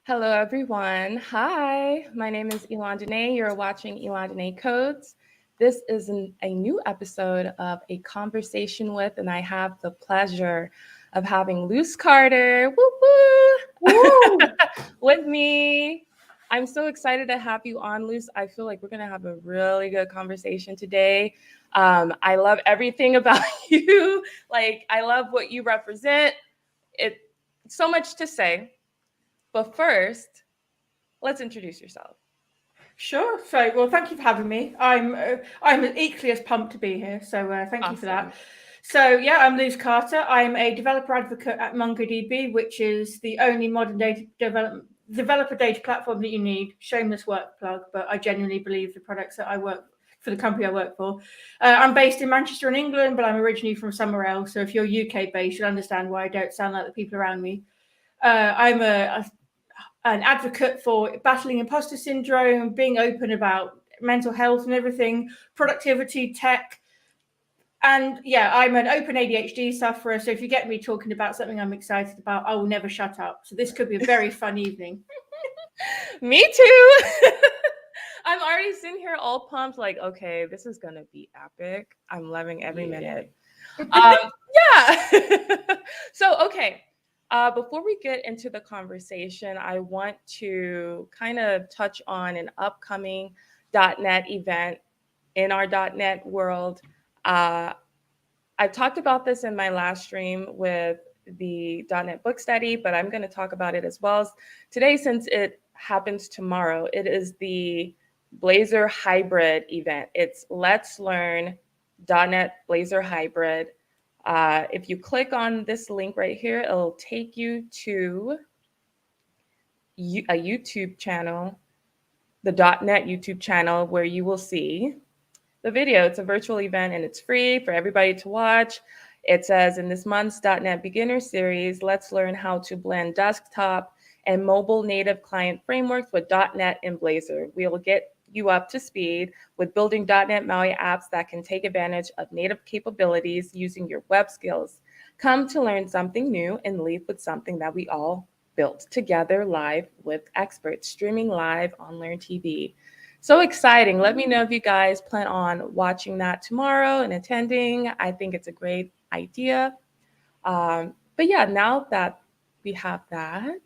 Hello, everyone. Hi, my name is Elon Dene. You're watching Elon Dene Codes. This is a new episode of A Conversation With, and I have the pleasure of having Luce Carter with me. I'm so excited to have you on, Luce. I feel like we're going to have a really good conversation today. I love everything about you. I love what you represent. It's so much to say. But first, let's introduce yourself. Sure. So, well, thank you for having me. I'm equally as pumped to be here. So, thank you for that. So, yeah, I'm Luce Carter. I'm a developer advocate at MongoDB, which is the only modern data developer data platform that you need. Shameless work plug, but I genuinely believe the products that I work for the company I work for. I'm based in Manchester in England, but I'm originally from somewhere else. So, if you're UK based, you'll understand why I don't sound like the people around me. I'm an advocate for battling imposter syndrome, being open about mental health and everything, productivity, tech. And yeah, I'm an open ADHD sufferer. So if you get me talking about something I'm excited about, I will never shut up. So this could be a very fun evening. Me too. I'm already sitting here all pumped, like, okay, this is going to be epic. I'm loving every minute. So, okay. Before we get into the conversation, I want to kind of touch on an upcoming .NET event in our .NET world. I talked about this in my last stream with the .NET book study, but I'm going to talk about it as well today since it happens tomorrow. It is the Blazor Hybrid event. It's Let's Learn .NET Blazor Hybrid. If you click on this link right here, it'll take you to a YouTube channel, the .NET YouTube channel, where you will see the video. It's a virtual event and it's free for everybody to watch. It says in this month's .NET Beginner Series, let's learn how to blend desktop and mobile native client frameworks with .NET and Blazor. We'll get you up to speed with building .NET MAUI apps that can take advantage of native capabilities using your web skills. Come to learn something new and leave with something that we all built together live with experts, streaming live on Learn TV. So exciting. Let me know if you guys plan on watching that tomorrow and attending. I think it's a great idea. But yeah, now that we have that,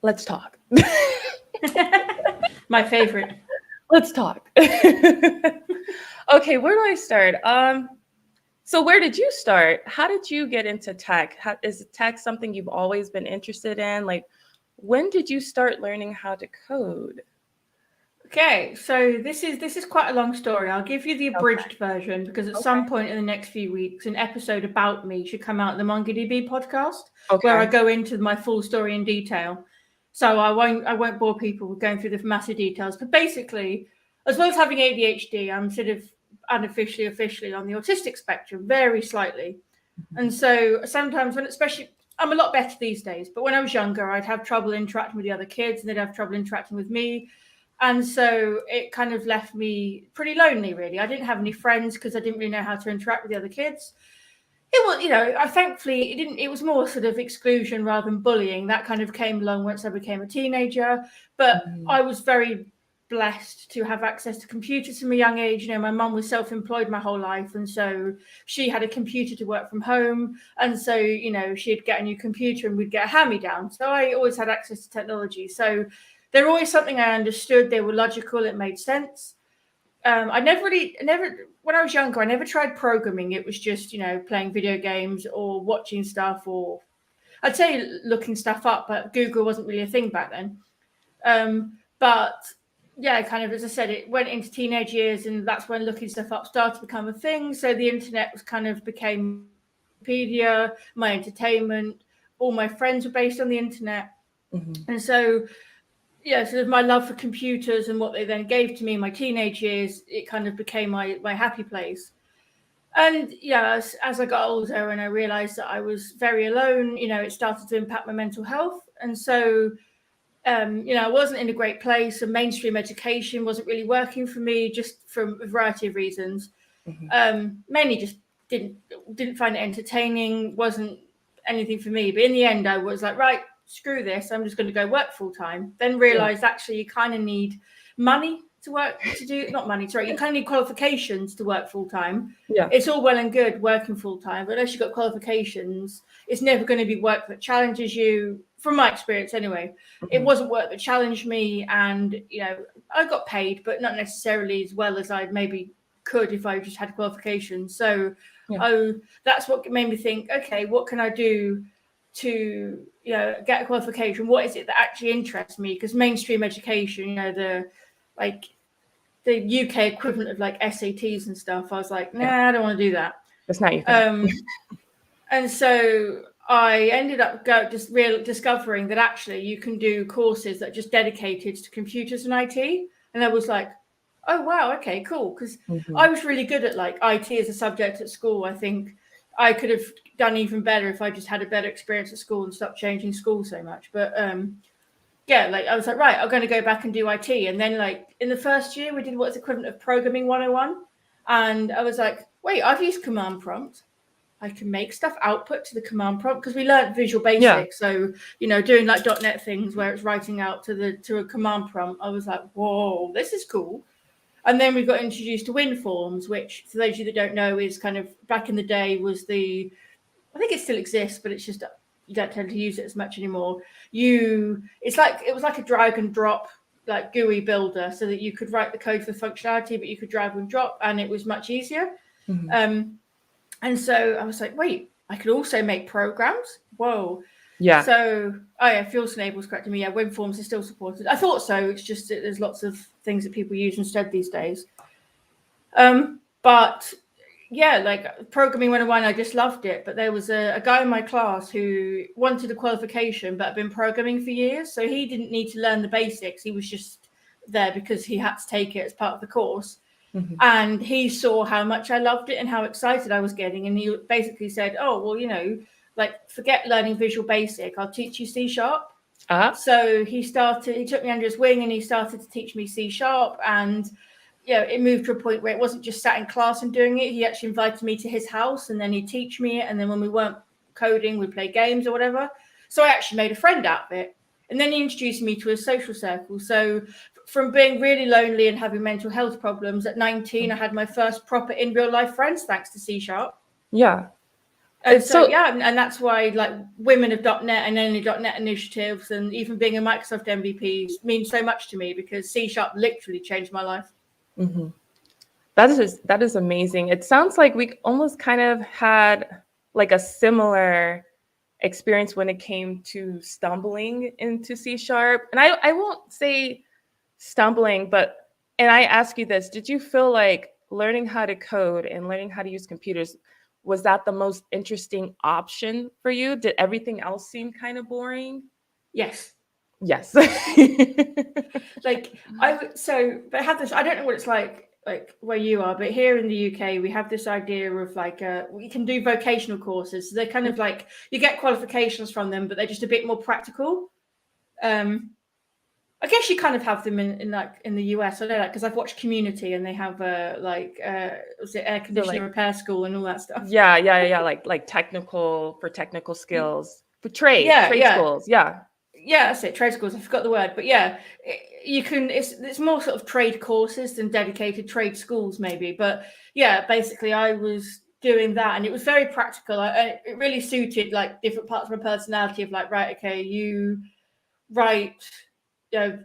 let's talk. My favorite. Let's talk. Okay, where do I start? So where did you start? How did you get into tech? Is tech something you've always been interested in? When did you start learning how to code? Okay, so this is quite a long story. I'll give you the abridged version because at some point in the next few weeks, an episode about me should come out in the MongoDB podcast where I go into my full story in detail. So I won't bore people with going through the massive details. But basically, as well as having ADHD, I'm sort of officially on the autistic spectrum, very slightly. And so sometimes especially I'm a lot better these days, but when I was younger, I'd have trouble interacting with the other kids and they'd have trouble interacting with me. And so it kind of left me pretty lonely, really. I didn't have any friends because I didn't really know how to interact with the other kids. It was, thankfully, it was more sort of exclusion rather than bullying. That kind of came along once I became a teenager. But I was very blessed to have access to computers from a young age. My mum was self-employed my whole life. And so she had a computer to work from home. And so, she'd get a new computer and we'd get a hand-me-down. So I always had access to technology. So they're always something I understood. They were logical. It made sense. I never, when I was younger, I never tried programming. It was just, playing video games or watching stuff, or I'd say looking stuff up, but Google wasn't really a thing back then. But yeah, kind of, as I said, it went into teenage years and that's when looking stuff up started to become a thing. So the internet became Wikipedia, my entertainment, all my friends were based on the internet. And so sort of my love for computers and what they then gave to me in my teenage years, it kind of became my happy place. And as I got older and I realized that I was very alone, it started to impact my mental health. And so, I wasn't in a great place and mainstream education wasn't really working for me just for a variety of reasons. Mainly just didn't find it entertaining, wasn't anything for me. But in the end, I was like, right, screw this, I'm just going to go work full time. Then realized actually you kind of need money to work, to do, not money, sorry, you kind of need qualifications to work full time. Yeah. It's all well and good working full time, but unless you've got qualifications, it's never going to be work that challenges you, from my experience anyway. It wasn't work that challenged me, and you know, I got paid, but not necessarily as well as I maybe could if I just had qualifications. So that's what made me think, okay, what can I do to, you know, get a qualification? What is it that actually interests me? Because mainstream education, you know, the UK equivalent of like SATs and stuff, I was like, nah, I don't want to do that. That's not your thing. And so I ended up discovering that actually you can do courses that are just dedicated to computers and IT. And I was like, oh, wow, okay, cool. Because I was really good at like IT as a subject at school. I think I could have done even better if I just had a better experience at school and stopped changing school so much. But yeah, like I was like, right, I'm going to go back and do IT. And then like in the first year, we did what's equivalent of programming 101. And I was like, wait, I've used command prompt. I can make stuff output to the command prompt, because we learned Visual Basic. Yeah. So, you know, doing like .NET things where it's writing out to a command prompt, I was like, whoa, this is cool. And then we got introduced to WinForms, which, for those of you that don't know, is kind of back in the day was I think it still exists, but it's just you don't tend to use it as much anymore. It was like a drag and drop like GUI builder, so that you could write the code for functionality, but you could drag and drop, and it was much easier. And so I was like, wait, I could also make programs. Whoa. Yeah. So, Fuel Enable's correcting me. Yeah, WinForms is still supported. I thought so. It's just that there's lots of things that people use instead these days. But yeah, like programming 101, I just loved it. But there was a guy in my class who wanted a qualification, but had been programming for years. So he didn't need to learn the basics. He was just there because he had to take it as part of the course. And he saw how much I loved it and how excited I was getting. And he basically said, oh, well, you know, like forget learning Visual Basic. I'll teach you C#. So he took me under his wing and he started to teach me C#. And, you know, it moved to a point where it wasn't just sat in class and doing it. He actually invited me to his house and then he'd teach me it. And then when we weren't coding, we'd play games or whatever. So I actually made a friend out of it. And then he introduced me to a social circle. So from being really lonely and having mental health problems, at 19, I had my first proper in real life friends thanks to C#. Yeah. And so and that's why like women of .NET and only .NET initiatives and even being a Microsoft MVP means so much to me, because C# literally changed my life. That is amazing. It sounds like we almost kind of had like a similar experience when it came to stumbling into C#. And I won't say stumbling, and I ask you this, did you feel like learning how to code and learning how to use computers, was that the most interesting option for you? Did everything else seem kind of boring? Yes. Like but I have this, I don't know what it's like where you are, but here in the UK we have this idea of like we can do vocational courses. So they're kind of like you get qualifications from them, but they're just a bit more practical. I guess you kind of have them in the US. I know that because I've watched Community and they have was it air conditioning repair school and all that stuff. Yeah. Like technical skills for trade schools. Yeah, that's it. Trade schools. I forgot the word, but yeah, you can. It's more sort of trade courses than dedicated trade schools, maybe. But yeah, basically, I was doing that, and it was very practical. It really suited like different parts of my personality. Of like, right, okay, you write.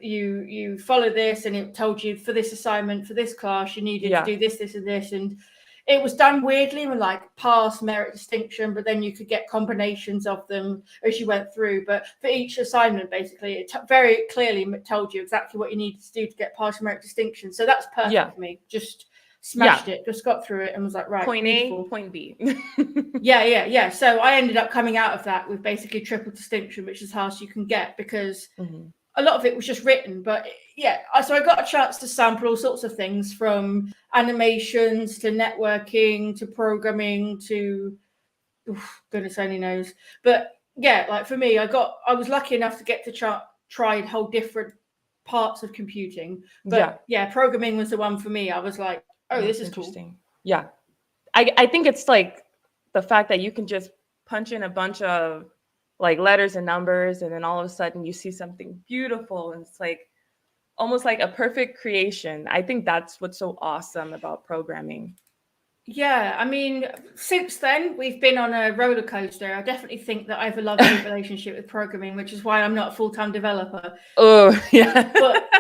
You follow this, and it told you for this assignment for this class you needed to do this and this, and it was done weirdly with like pass, merit, distinction, but then you could get combinations of them as you went through. But for each assignment, basically, it very clearly told you exactly what you needed to do to get pass, merit, distinction. So that's perfect for me. Just smashed it, just got through it and was like, right, point A, point B. yeah. So I ended up coming out of that with basically triple distinction, which is the highest you can get, because a lot of it was just written. But yeah, so I got a chance to sample all sorts of things, from animations to networking to programming to goodness only knows. But yeah, like for me, I was lucky enough to get to try whole different parts of computing. But yeah, programming was the one for me. I was like, oh, this is interesting. Cool. Yeah. I think it's like the fact that you can just punch in a bunch of like letters and numbers, and then all of a sudden you see something beautiful, and it's like almost like a perfect creation. I think that's what's so awesome about programming. Yeah, I mean, since then we've been on a roller coaster. I definitely think that I have a love-hate relationship with programming, which is why I'm not a full-time developer. Oh yeah, but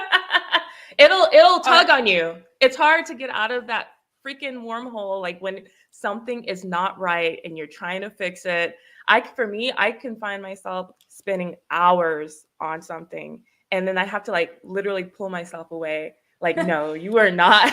it'll tug on you. It's hard to get out of that freaking wormhole, like when something is not right and you're trying to fix it. For me, I can find myself spending hours on something, and then I have to like literally pull myself away. Like, no, you are not.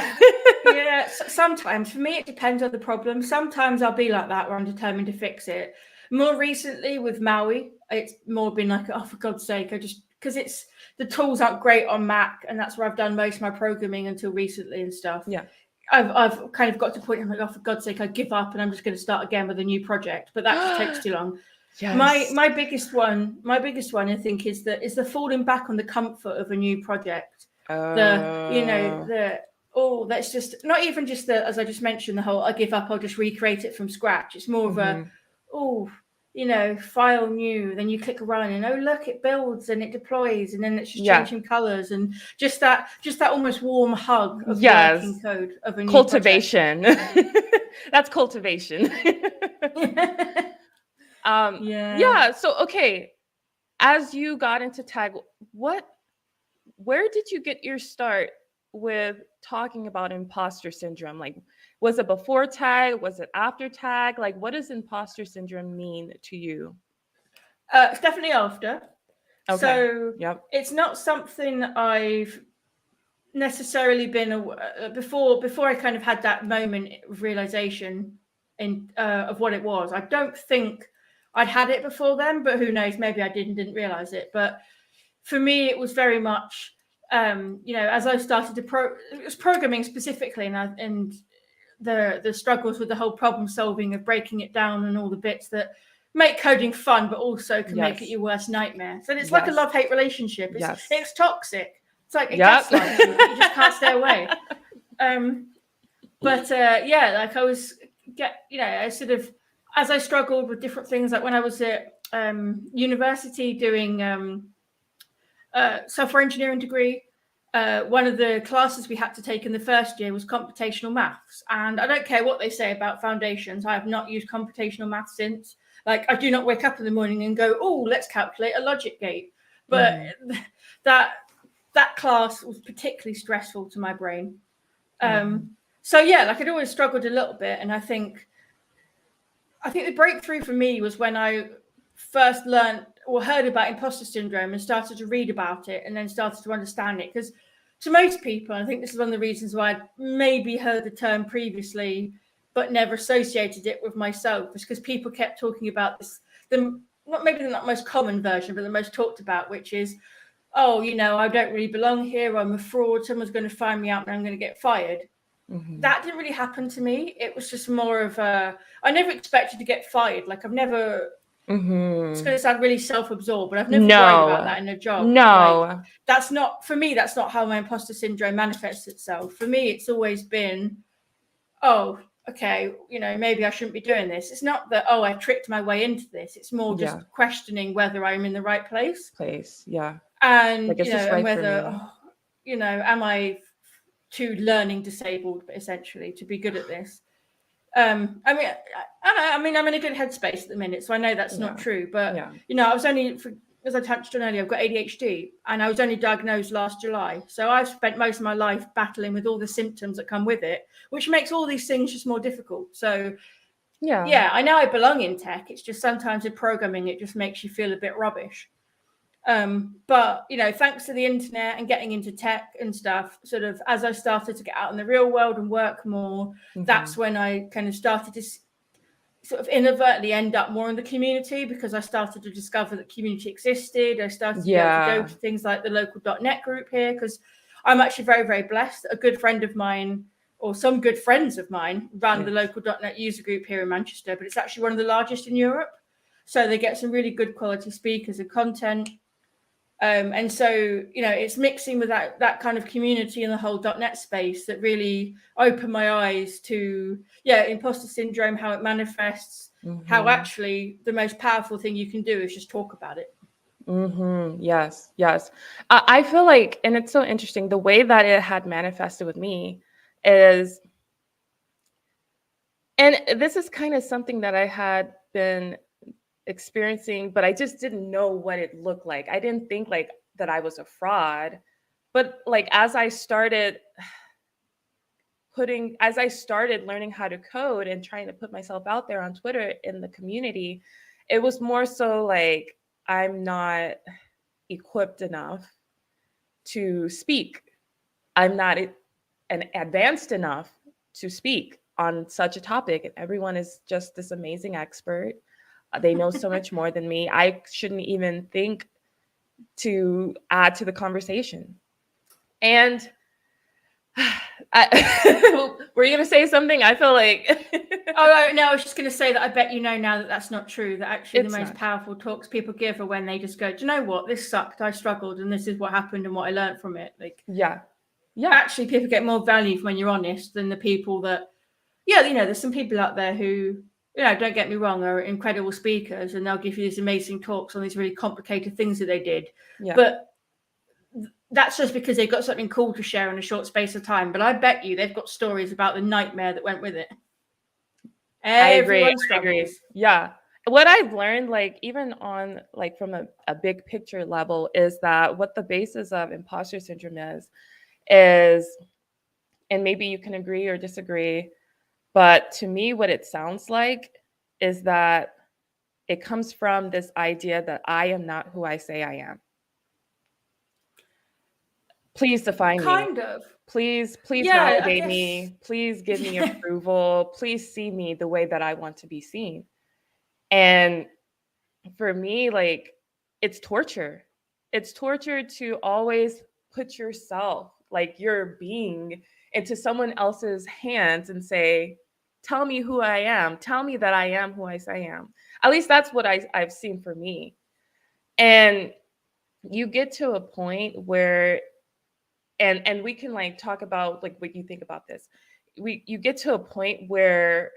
Yeah, sometimes for me it depends on the problem. Sometimes I'll be like that where I'm determined to fix it. More recently with Maui, it's more been like, oh, for God's sake, I just, because it's the tools aren't great on Mac, and that's where I've done most of my programming until recently and stuff. Yeah, I've kind of got to the point where I'm like, oh, for God's sake, I give up and I'm just going to start again with a new project. But that just takes too long. Yes. My biggest one, I think, is the falling back on the comfort of a new project. That's just not even just the, as I just mentioned, the whole I give up, I'll just recreate it from scratch. It's more of a, file new, then you click run and look, it builds and it deploys, and then it's just changing colors, and just that almost warm hug of working code of a new cultivation. That's cultivation. So okay, as you got into tag, where did you get your start with talking about imposter syndrome? Like, was it before tag? Was it after tag? Like, what does imposter syndrome mean to you? It's definitely after. Okay. So it's not something I've necessarily been before I kind of had that moment of realization of what it was. I don't think I'd had it before then, but who knows? Maybe I didn't realize it. But for me, it was very much, as I started to it was programming specifically, and the struggles with the whole problem solving of breaking it down and all the bits that make coding fun, but also can make it your worst nightmare. So it's like a love-hate relationship. It's toxic. It's like it gaslights you. You just can't stay away. I sort of, as I struggled with different things, like when I was at university doing software engineering degree, one of the classes we had to take in the first year was computational maths. And I don't care what they say about foundations, I have not used computational maths since. Like, I do not wake up in the morning and go, oh, let's calculate a logic gate. But that class was particularly stressful to my brain. I'd always struggled a little bit. And I think the breakthrough for me was when I first learned or heard about imposter syndrome and started to read about it, and then started to understand it. Because to most people, I think this is one of the reasons why I'd maybe heard the term previously, but never associated it with myself, is because people kept talking about this, maybe not most common version, but the most talked about, which is, oh, I don't really belong here, I'm a fraud, someone's going to find me out and I'm going to get fired. That didn't really happen to me. It was just more of I never expected to get fired. Like, I've never, it's going to sound really self-absorbed, but I've never worried about that in a job. No. Like, that's not how my imposter syndrome manifests itself. For me, it's always been, oh, okay, maybe I shouldn't be doing this. It's not that, oh, I tricked my way into this. It's more just questioning whether I'm in the right place. And, like, and whether, am I too learning disabled, essentially, to be good at this? I'm in a good headspace at the minute, so I know that's not true. But, I was only, as I touched on earlier, I've got ADHD, and I was only diagnosed last July. So I've spent most of my life battling with all the symptoms that come with it, which makes all these things just more difficult. So, I know I belong in tech. It's just sometimes in programming, it just makes you feel a bit rubbish. But, thanks to the internet and getting into tech and stuff, sort of as I started to get out in the real world and work more, that's when I kind of started to sort of inadvertently end up more in the community, because I started to discover that community existed. I started to be able to go to things like the local .NET group here, because I'm actually very, very blessed. A good friend of mine, or some good friends of mine, run the local .NET user group here in Manchester, but it's actually one of the largest in Europe. So they get some really good quality speakers and content. And so, you know, it's mixing with that kind of community in the whole .NET space that really opened my eyes to, imposter syndrome, how it manifests, how actually the most powerful thing you can do is just talk about it. Yes, yes. I feel like, and it's so interesting, the way that it had manifested with me is, and this is kind of something that I had been experiencing, but I just didn't know what it looked like. I didn't think like that I was a fraud, but like as I started learning how to code and trying to put myself out there on Twitter in the community, it was more so like I'm not equipped enough to speak. I'm not advanced enough to speak on such a topic. And everyone is just this amazing expert. They know so much more than me. I shouldn't even think to add to the conversation. And were you going to say something? I feel like... Oh, no, I was just going to say that I bet you know now that that's not true, that actually the most powerful talks people give are when they just go, do you know what? This sucked. I struggled and this is what happened and what I learned from it. Like, yeah. Actually, people get more value when you're honest than the people that, you know, there's some people out there who, you know, don't get me wrong, are incredible speakers and they'll give you these amazing talks on these really complicated things that they did. Yeah. But that's just because they've got something cool to share in a short space of time. But I bet you they've got stories about the nightmare that went with it. I agree. Yeah. What I've learned, like even on like from a big picture level, is that what the basis of imposter syndrome is, and maybe you can agree or disagree, but to me, what it sounds like is that it comes from this idea that I am not who I say I am. Please define me. Kind of. Please validate me. Please give me approval. Please see me the way that I want to be seen. And for me, like, it's torture. It's torture to always put yourself, like your being, into someone else's hands and say, tell me who I am. Tell me that I am who I say I am. At least that's what I've seen for me. And you get to a point where, and we can like talk about like what you think about this. You get to a point where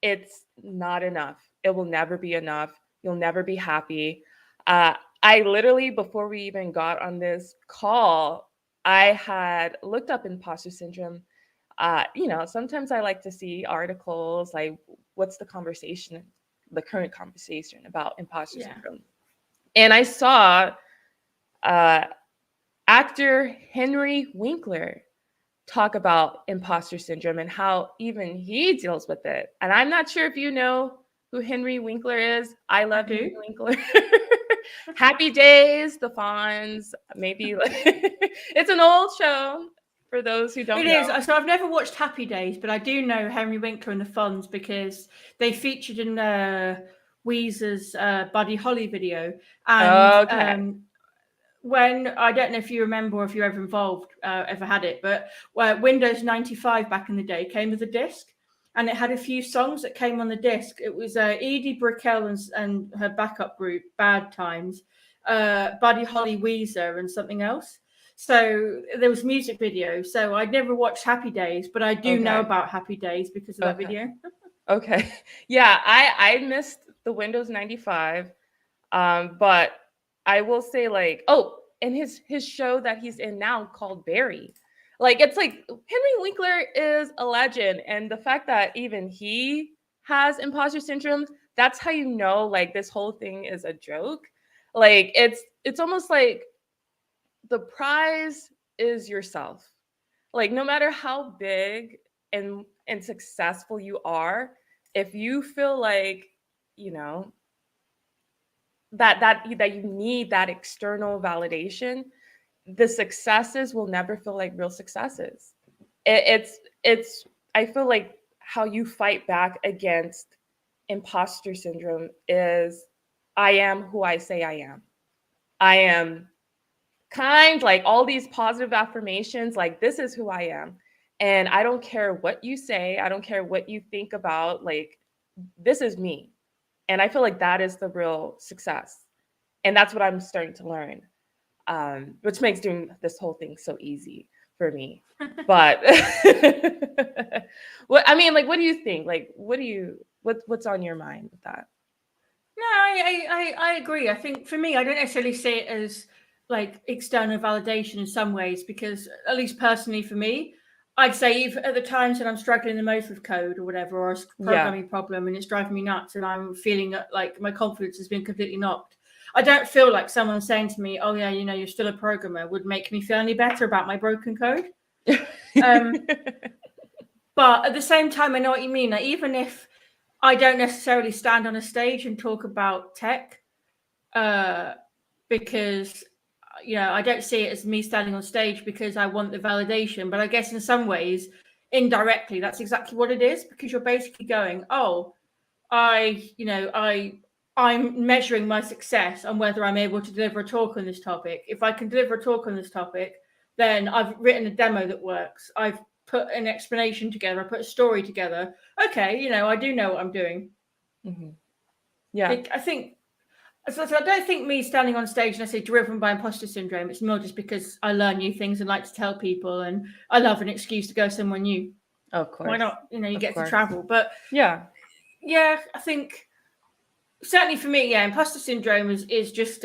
it's not enough. It will never be enough. You'll never be happy. I literally, before we even got on this call, I had looked up imposter syndrome. You know, sometimes I like to see articles like what's the current conversation about imposter syndrome. And I saw actor Henry Winkler talk about imposter syndrome and how even he deals with it. And I'm not sure if you know who Henry Winkler is. I love Henry Winkler. Happy Days, The Fonz, maybe. It's an old show for those who don't know. It is. So I've never watched Happy Days, but I do know Henry Winkler and The Fonz because they featured in Weezer's Buddy Holly video. And when, I don't know if you remember or if you're ever involved, ever had it, but Windows 95 back in the day came with a disc and it had a few songs that came on the disc. It was Edie Brickell and her backup group, Bad Times, Buddy Holly, Weezer, and something else. So there was music video. So I'd never watched Happy Days, but I do know about Happy Days because of that video. Okay. Yeah, I missed the Windows 95, but I will say like, and his show that he's in now called Barry. Like, it's like Henry Winkler is a legend. And the fact that even he has imposter syndrome, that's how you know like this whole thing is a joke. Like it's almost like the prize is yourself. Like no matter how big and successful you are, if you feel like, you know, that you need that external validation, the successes will never feel like real successes. It's I feel like how you fight back against imposter syndrome is I am who I say I am. I am kind, like all these positive affirmations, like this is who I am. And I don't care what you say. I don't care what you think about, like, this is me. And I feel like that is the real success. And that's what I'm starting to learn. which makes doing this whole thing so easy for me. But what do you think? Like, what's on your mind with that? No, I agree. I think for me, I don't necessarily see it as like external validation in some ways, because at least personally for me, I'd say if at the times when I'm struggling the most with code or whatever, or a programming problem and it's driving me nuts and I'm feeling like my confidence has been completely knocked, I don't feel like someone saying to me, oh yeah, you're still a programmer, would make me feel any better about my broken code. But at the same time, I know what you mean. Like, even if I don't necessarily stand on a stage and talk about tech, because I don't see it as me standing on stage because I want the validation. But I guess in some ways, indirectly, that's exactly what it is, because you're basically going, oh, I'm measuring my success on whether I'm able to deliver a talk on this topic. If I can deliver a talk on this topic, then I've written a demo that works. I've put an explanation together. I put a story together. Okay, I do know what I'm doing. Mm-hmm. Yeah, I think. So I don't think me standing on stage and I say driven by imposter syndrome. It's more just because I learn new things and like to tell people, and I love an excuse to go somewhere new. Of course. Why not? You get to travel. But yeah, I think certainly for me, imposter syndrome is just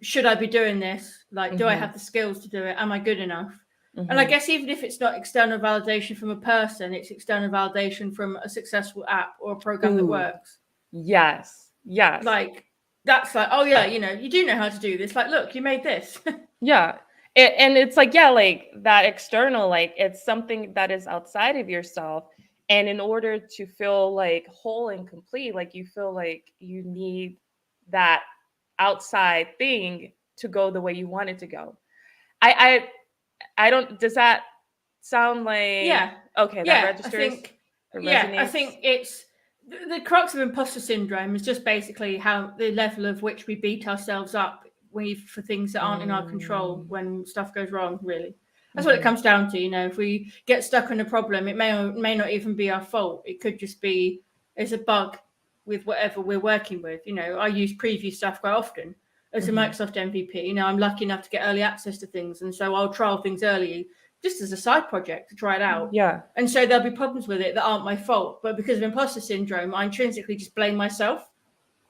should I be doing this? Like, do I have the skills to do it? Am I good enough? And I guess even if it's not external validation from a person, it's external validation from a successful app or a program that works. Yes. Like, that's like, oh yeah, you do know how to do this. Like, look, you made this. Yeah. And it's like, like that external, like it's something that is outside of yourself. And in order to feel like whole and complete, like you feel like you need that outside thing to go the way you want it to go. I don't, does that sound like, okay, that registers? I think it's, the crux of imposter syndrome is just basically how the level of which we beat ourselves up for things that aren't in our control when stuff goes wrong, really. That's what it comes down to. If we get stuck on a problem, it may not even be our fault. It could just be, it's a bug with whatever we're working with. I use preview stuff quite often as a Microsoft MVP. I'm lucky enough to get early access to things, and so I'll trial things early just as a side project to try it out. Yeah. And so there'll be problems with it that aren't my fault, but because of imposter syndrome, I intrinsically just blame myself.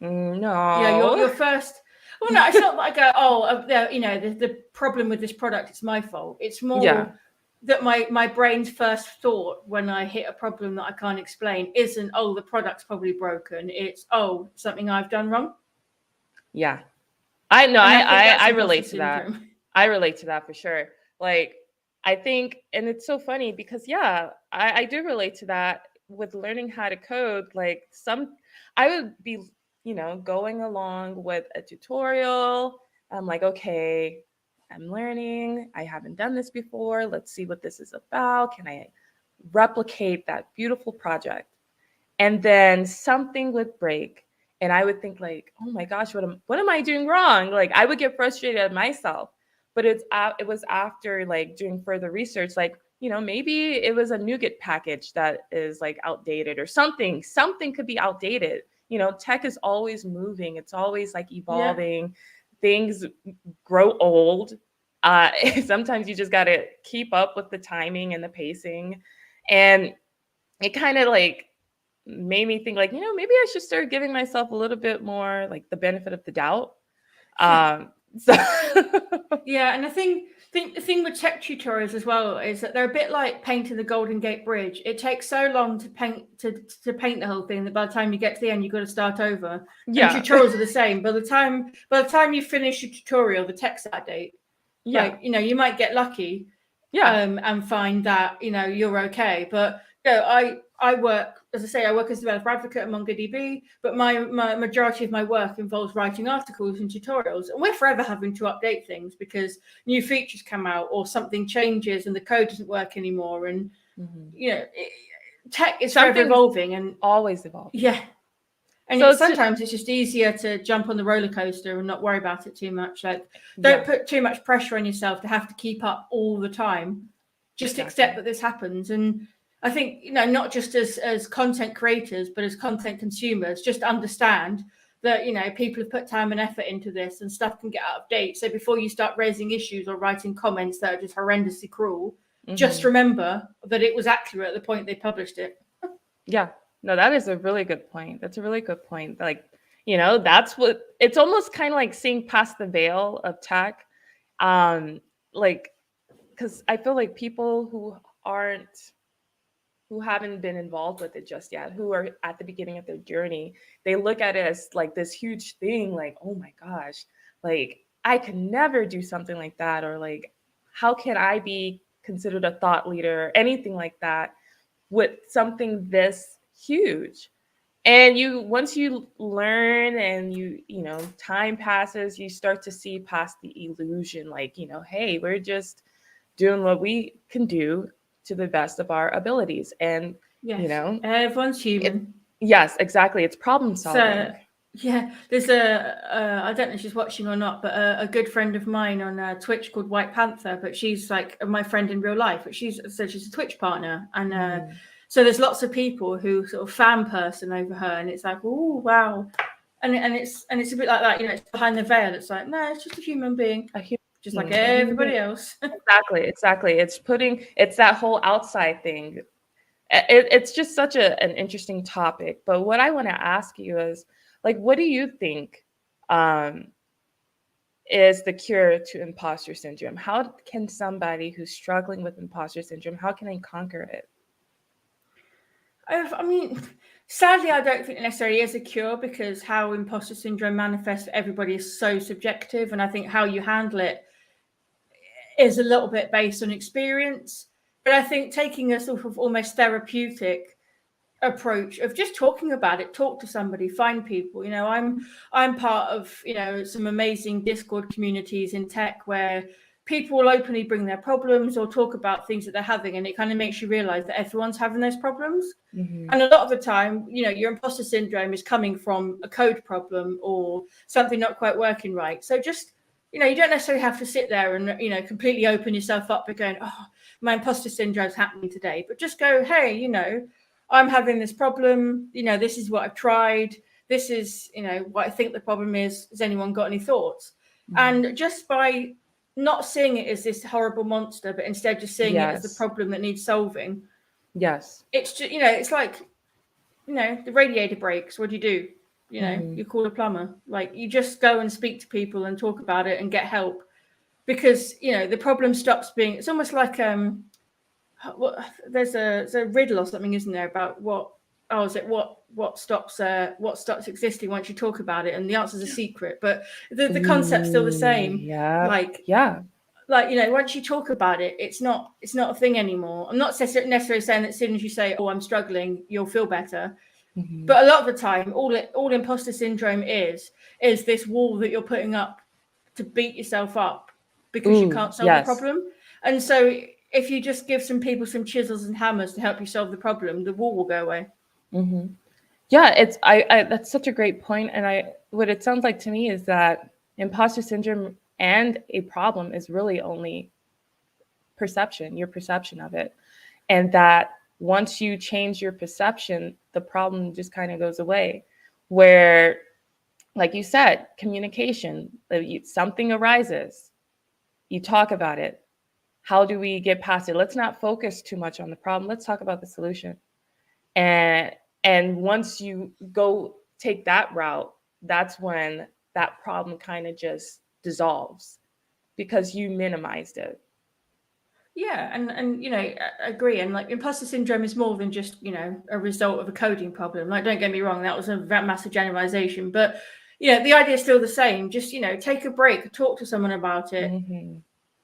No. You're first. Well, no, it's not like the problem with this product, it's my fault. It's more that my brain's first thought when I hit a problem that I can't explain isn't, oh, the product's probably broken. It's, oh, something I've done wrong. Yeah. I know. I relate to that. I relate to that for sure. Like, I think, and it's so funny because, I do relate to that with learning how to code. Like I would be, going along with a tutorial. I'm like, okay, I'm learning. I haven't done this before. Let's see what this is about. Can I replicate that beautiful project? And then something would break. And I would think like, oh my gosh, what am I doing wrong? Like, I would get frustrated at myself. But it was after like doing further research, like, maybe it was a NuGet package that is like outdated or something. Something could be outdated. Tech is always moving. It's always like evolving. Yeah. Things grow old. Sometimes you just got to keep up with the timing and the pacing. And it kind of like made me think like, maybe I should start giving myself a little bit more like the benefit of the doubt. So yeah, and I think the thing with tech tutorials as well is that they're a bit like painting the Golden Gate Bridge. It takes so long to paint the whole thing that by the time you get to the end, you've got to start over. Yeah, and tutorials are the same. By the time you finish your tutorial, the tech's out of date. Yeah, like, you might get lucky. Yeah, and find that you're okay. But I work, as I say, I work as a developer advocate at MongoDB, but my majority of my work involves writing articles and tutorials. And we're forever having to update things because new features come out or something changes and the code doesn't work anymore. And, tech is forever evolving and always evolving. Yeah. And so sometimes it's just easier to jump on the roller coaster and not worry about it too much. Like, don't put too much pressure on yourself to have to keep up all the time. Just accept that this happens. And I think, not just as content creators, but as content consumers, just understand that, you know, people have put time and effort into this and stuff can get out of date. So before you start raising issues or writing comments that are just horrendously cruel, just remember that it was accurate at the point they published it. Yeah, no, that is a really good point. That's a really good point. Like, you know, that's what it's almost kind of like seeing past the veil of tech. Like, because I feel like people who haven't been involved with it just yet, who are at the beginning of their journey, they look at it as like this huge thing, like, oh my gosh, like I could never do something like that, or like, how can I be considered a thought leader or anything like that with something this huge? And once you learn and you know, time passes, you start to see past the illusion, like, you know, hey, we're just doing what we can do to the best of our abilities. And, yes, you know, everyone's human. Yes, exactly. It's problem solving. So, yeah, there's I don't know if she's watching or not, but a good friend of mine on Twitch called White Panther, but she's like my friend in real life, but she's a Twitch partner. And so there's lots of people who sort of fan person over her, and it's like, oh, wow. And it's a bit like that, you know, it's behind the veil. It's like, no, it's just a human being. Just like everybody else. Exactly. It's that whole outside thing. It's just such an interesting topic. But what I want to ask you is, like, what do you think is the cure to imposter syndrome? How can somebody who's struggling with imposter syndrome, how can they conquer it? I mean, sadly, I don't think it necessarily is a cure, because how imposter syndrome manifests for everybody is so subjective. And I think how you handle it is a little bit based on experience. But I think taking a sort of almost therapeutic approach of just talking about it, talk to somebody, find people. You know, I'm part of, you know, some amazing Discord communities in tech where people will openly bring their problems or talk about things that they're having, and it kind of makes you realize that everyone's having those problems. And a lot of the time, you know, your imposter syndrome is coming from a code problem or something not quite working right. So just, you know, you don't necessarily have to sit there and, you know, completely open yourself up by going, oh, my imposter syndrome is happening today. But just go, hey, you know, I'm having this problem. You know, this is what I've tried. This is, you know, what I think the problem is. Has anyone got any thoughts? And just by not seeing it as this horrible monster, but instead just seeing it as the problem that needs solving. Yes. It's just, you know, it's like, you know, the radiator breaks. What do? You know, you call a plumber. Like, you just go and speak to people and talk about it and get help, because, you know, the problem stops being, it's almost like there's a riddle or something, isn't there, about what stops existing once you talk about it, and the answer's a secret, but the concept's still the same. Like, you know, once you talk about it, it's not a thing anymore. I'm not necessarily saying that as soon as you say, oh, I'm struggling, you'll feel better. But a lot of the time, all imposter syndrome is this wall that you're putting up to beat yourself up because you can't solve the problem. And so if you just give some people some chisels and hammers to help you solve the problem, the wall will go away. Yeah, it's that's such a great point. And what it sounds like to me is that imposter syndrome and a problem is really only perception, your perception of it. And that once you change your perception, the problem just kind of goes away. Where, like you said, communication, something arises, you talk about it. How do we get past it? Let's not focus too much on the problem. Let's talk about the solution. And once you go take that route, that's when that problem kind of just dissolves, because you minimized it. Yeah, and you know, I agree. And like, imposter syndrome is more than just, you know, a result of a coding problem. Like, don't get me wrong, that was a massive generalization, but, you know, the idea is still the same. Just, you know, take a break, talk to someone about it.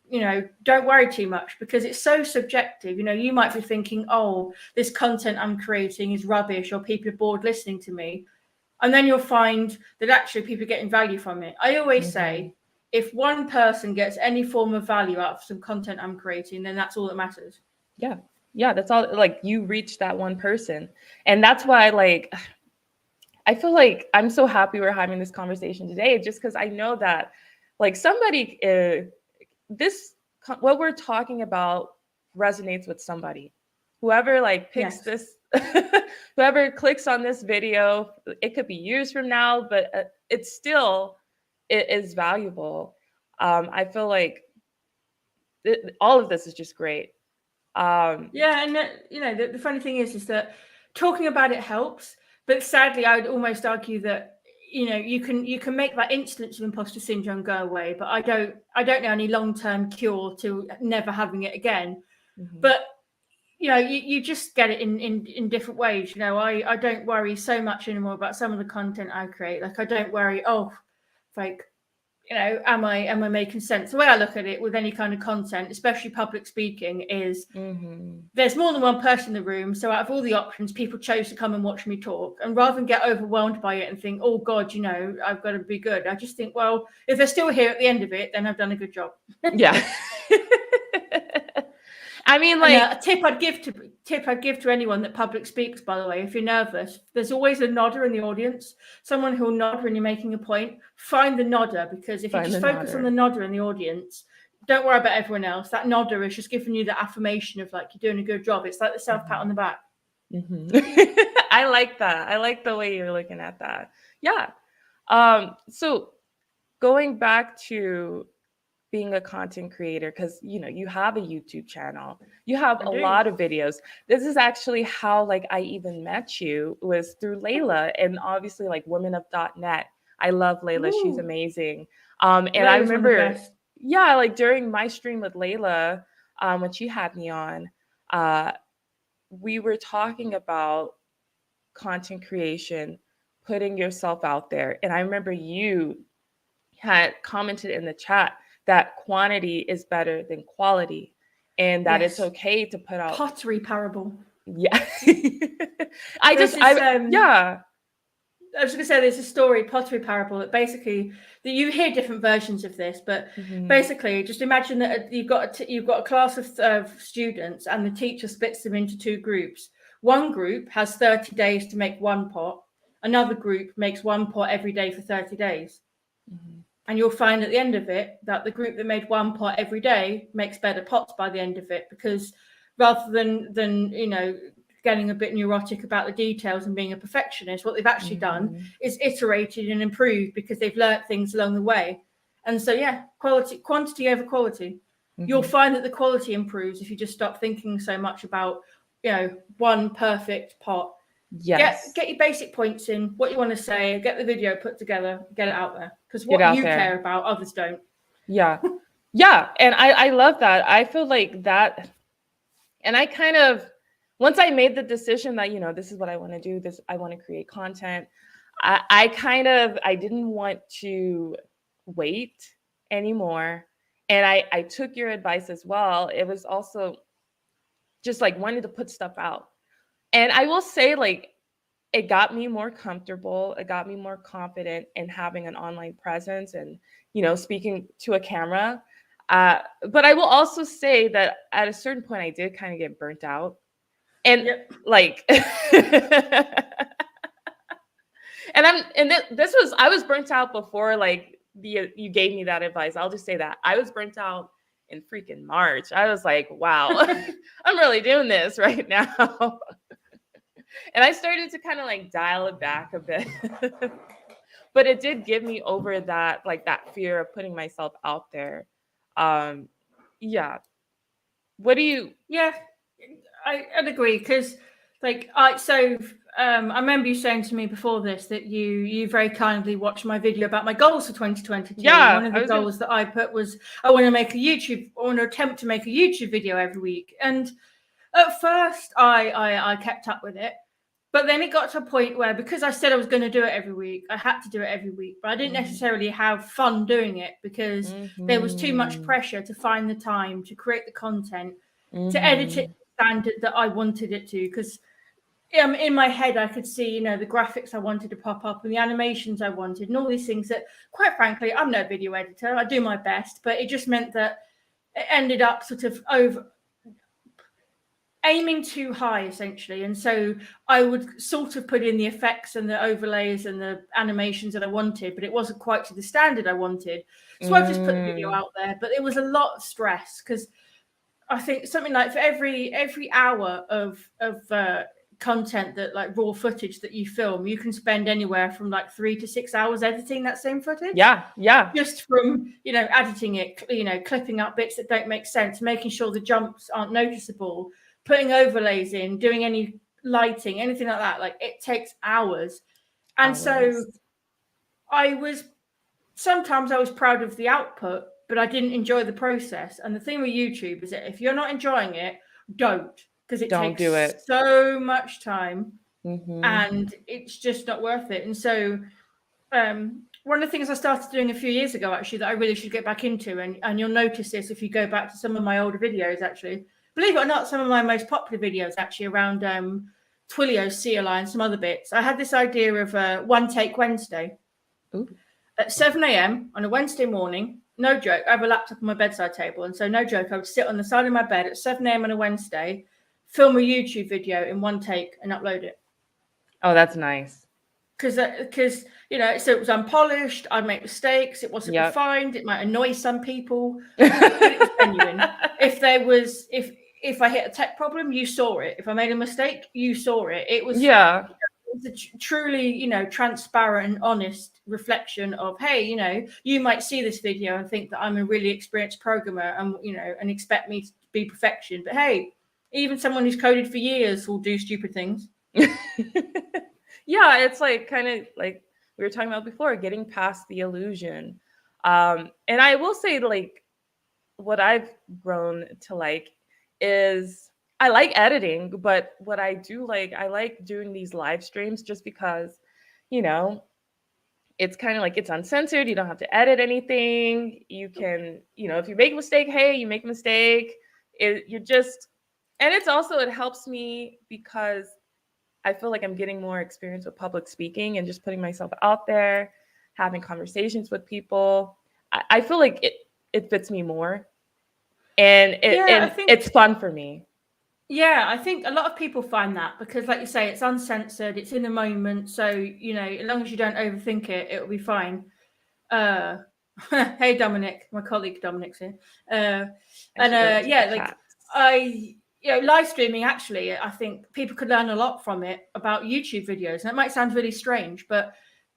You know, don't worry too much, because it's so subjective. You know, you might be thinking, oh, this content I'm creating is rubbish, or people are bored listening to me. And then you'll find that actually people are getting value from it. I always say, if one person gets any form of value out of some content I'm creating, then that's all that matters. Yeah, that's all. Like, you reach that one person. And that's why, like, I feel like I'm so happy we're having this conversation today, just because I know that, like, somebody, what we're talking about resonates with somebody Whoever like picks this, whoever clicks on this video, it could be years from now, but it is valuable. I feel like all of this is just great. And the funny thing is that talking about it helps, but sadly, I would almost argue that you can make that instance of imposter syndrome go away, but I don't know any long-term cure to never having it again. Mm-hmm. But you just get it in different ways. I don't worry so much anymore about some of the content I create. Like I don't worry, am I making sense? The way I look at it with any kind of content, especially public speaking, is there's more than one person in the room. So out of all the options, people chose to come and watch me talk. And rather than get overwhelmed by it and think, oh God, I've got to be good, I just think, well, if they're still here at the end of it, then I've done a good job. Yeah. I mean, like a tip I'd give to anyone that public speaks, by the way, if you're nervous, there's always a nodder in the audience, someone who'll nod when you're making a point. Find the nodder, because if you just focus on the nodder in the audience, don't worry about everyone else. That nodder is just giving you the affirmation of like you're doing a good job. It's like the self pat on the back. I like that. I like the way you're looking at that. Yeah. So going back to being a content creator, because you have a YouTube channel, you have a lot of videos. This is actually how like I even met you, was through Layla, and obviously like Women of .net. I love Layla. Ooh. She's amazing. And Layla's I remember, like during my stream with Layla, when she had me on, we were talking about content creation, putting yourself out there. And I remember you had commented in the chat that quantity is better than quality, and that it's okay to put out pottery parable. Yeah. I was going to say there's a story, pottery parable, that basically that you hear different versions of this, but basically just imagine that you've got a class of students, and the teacher splits them into two groups. One group has 30 days to make one pot. Another group makes one pot every day for 30 days. And you'll find at the end of it that the group that made one pot every day makes better pots by the end of it, because rather than getting a bit neurotic about the details and being a perfectionist, what they've actually done is iterated and improved because they've learned things along the way. And so, quantity over quality. You'll find that the quality improves if you just stop thinking so much about, one perfect pot. Yes. Get your basic points in, what you want to say, get the video put together, get it out there. Because what you care about, others don't. Yeah. Yeah. And I love that. I feel like that. And I kind of, once I made the decision that, this is what I want to do, I want to create content, I didn't want to wait anymore. And I took your advice as well. It was also just like wanting to put stuff out. And I will say, like, it got me more comfortable. It got me more confident in having an online presence and, speaking to a camera. But I will also say that at a certain point, I did kind of get burnt out. And I was burnt out before, like, you gave me that advice. I'll just say that. I was burnt out in freaking March. I was like, wow, I'm really doing this right now. And I started to kind of like dial it back a bit. But it did give me over that, like that fear of putting myself out there. Yeah. What do you? Yeah, I'd agree, because I remember you saying to me before this that you very kindly watched my video about my goals for 2022. Yeah. One of the goals that I put was I want to attempt to make a YouTube video every week. And at first I kept up with it. But then it got to a point where, because I said I was going to do it every week, I had to do it every week. But I didn't necessarily have fun doing it, because there was too much pressure to find the time to create the content, to edit it to the standard that I wanted it to. Because in my head, I could see, the graphics I wanted to pop up and the animations I wanted and all these things that, quite frankly, I'm no video editor. I do my best, but it just meant that it ended up sort of aiming too high, essentially. And so I would sort of put in the effects and the overlays and the animations that I wanted, but it wasn't quite to the standard I wanted. So I just put the video out there. But it was a lot of stress, because I think something like for every hour of content, that like raw footage that you film, you can spend anywhere from like 3 to 6 hours editing that same footage. Yeah. Just from, editing it, clipping out bits that don't make sense, making sure the jumps aren't noticeable, putting overlays in, doing any lighting, anything like that. Like, it takes hours. And so sometimes I was proud of the output, but I didn't enjoy the process. And the thing with YouTube is that if you're not enjoying it, don't, because it takes so much time, and it's just not worth it. And so one of the things I started doing a few years ago, actually, that I really should get back into, and you'll notice this if you go back to some of my older videos, actually, believe it or not, some of my most popular videos actually around Twilio, CLI, and some other bits. I had this idea of One Take Wednesday. Ooh. At 7 a.m. on a Wednesday morning, no joke, I have a laptop on my bedside table. And so, no joke, I would sit on the side of my bed at 7 a.m. on a Wednesday, film a YouTube video in one take and upload it. Oh, that's nice. Because so it was unpolished. I'd make mistakes. It wasn't refined. It might annoy some people. But it was genuine. If I hit a tech problem, you saw it. If I made a mistake, you saw it. It was it was a truly, transparent and honest reflection of, hey, you might see this video and think that I'm a really experienced programmer and, and expect me to be perfection. But hey, even someone who's coded for years will do stupid things. Yeah, it's like kind of like we were talking about before, getting past the illusion. And I will say, like, what I've grown to like is I like editing, but what I do like, I like doing these live streams just because, it's kind of like it's uncensored. You don't have to edit anything. You can, if you make a mistake, hey, you make a mistake. And it's also, it helps me because I feel like I'm getting more experience with public speaking and just putting myself out there, having conversations with people. I feel like it fits me more, and it's fun for me. Yeah, I think a lot of people find that because, like you say, it's uncensored, it's in the moment. So, as long as you don't overthink it, it'll be fine. Hey, Dominic, my colleague Dominic's here. Live streaming, actually, I think people could learn a lot from it about YouTube videos. And it might sound really strange, but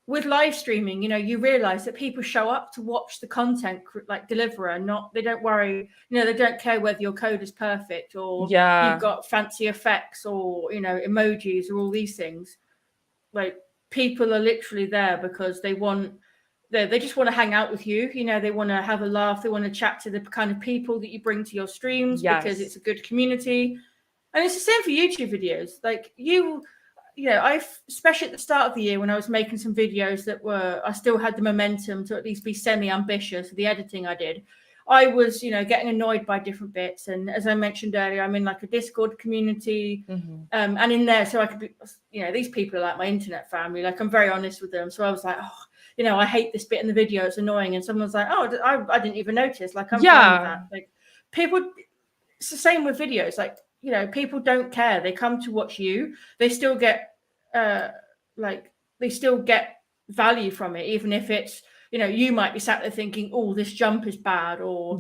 with live streaming, you realize that people show up to watch the content like deliverer, they don't worry, they don't care whether your code is perfect or you've got fancy effects or, emojis or all these things. Like, people are literally there because they just want to hang out with you. They want to have a laugh. They want to chat to the kind of people that you bring to your streams because it's a good community. And it's the same for YouTube videos. Like especially at the start of the year when I was making some videos I still had the momentum to at least be semi-ambitious, the editing I did. I was, getting annoyed by different bits. And as I mentioned earlier, I'm in like a Discord community. And in there, so I could be, these people are like my internet family. Like, I'm very honest with them. So I was like, I hate this bit in the video. It's annoying. And someone's like, oh, I didn't even notice. Like, I'm fine with that. Like, people, it's the same with videos. Like, people don't care. They come to watch you. They still get, they still get value from it, even if it's, you might be sat there thinking, oh, this jump is bad, or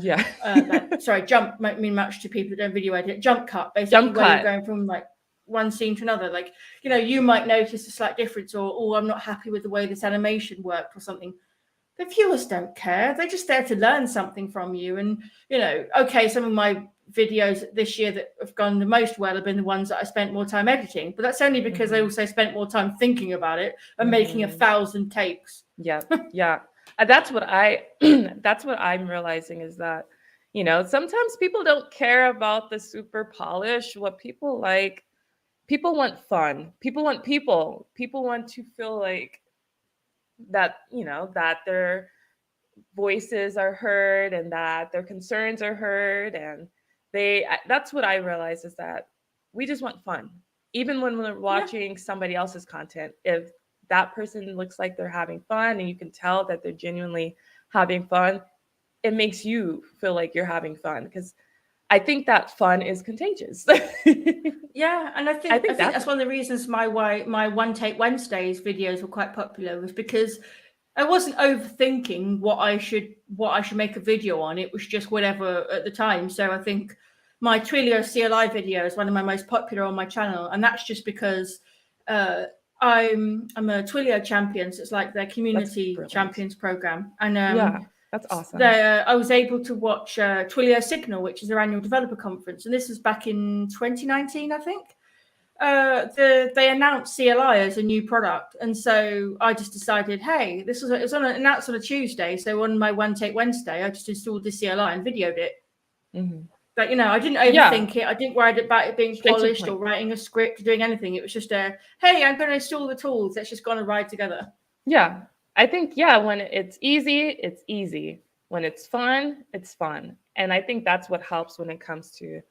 sorry, jump might mean much to people that don't video edit. Jump cut, basically, where you're going from like one scene to another. Like, you might notice a slight difference, or, oh, I'm not happy with the way this animation worked or something. The viewers don't care. They're just there to learn something from you. And, okay, some of my videos this year that have gone the most well have been the ones that I spent more time editing, but that's only because I also spent more time thinking about it and making 1,000 takes. That's what I'm realizing is that, sometimes people don't care about the super polish. What people like, people want fun. People want people want to feel like that, that their voices are heard and that their concerns are heard. And that's what I realize is that we just want fun. Even when we're watching somebody else's content, if that person looks like they're having fun and you can tell that they're genuinely having fun, it makes you feel like you're having fun, because I think that fun is contagious. Yeah, and I think that's one of the reasons why my One Take Wednesdays videos were quite popular, was because I wasn't overthinking what I should make a video on. It was just whatever at the time. So I think, my Twilio CLI video is one of my most popular on my channel, and that's just because I'm a Twilio champion, so it's like their community champions program, and yeah, that's awesome. I was able to watch Twilio Signal, which is their annual developer conference, and this was back in 2019, I think. They announced CLI as a new product, and so I just decided, hey, it was announced on a Tuesday, so on my One Take Wednesday, I just installed the CLI and videoed it. Mm-hmm. But I didn't overthink it. I didn't worry about it being polished or writing a script or doing anything. It was just hey, I'm going to install the tools. Let's just go on a ride together. Yeah, I think when it's easy, it's easy. When it's fun, it's fun, and I think that's what helps when it comes to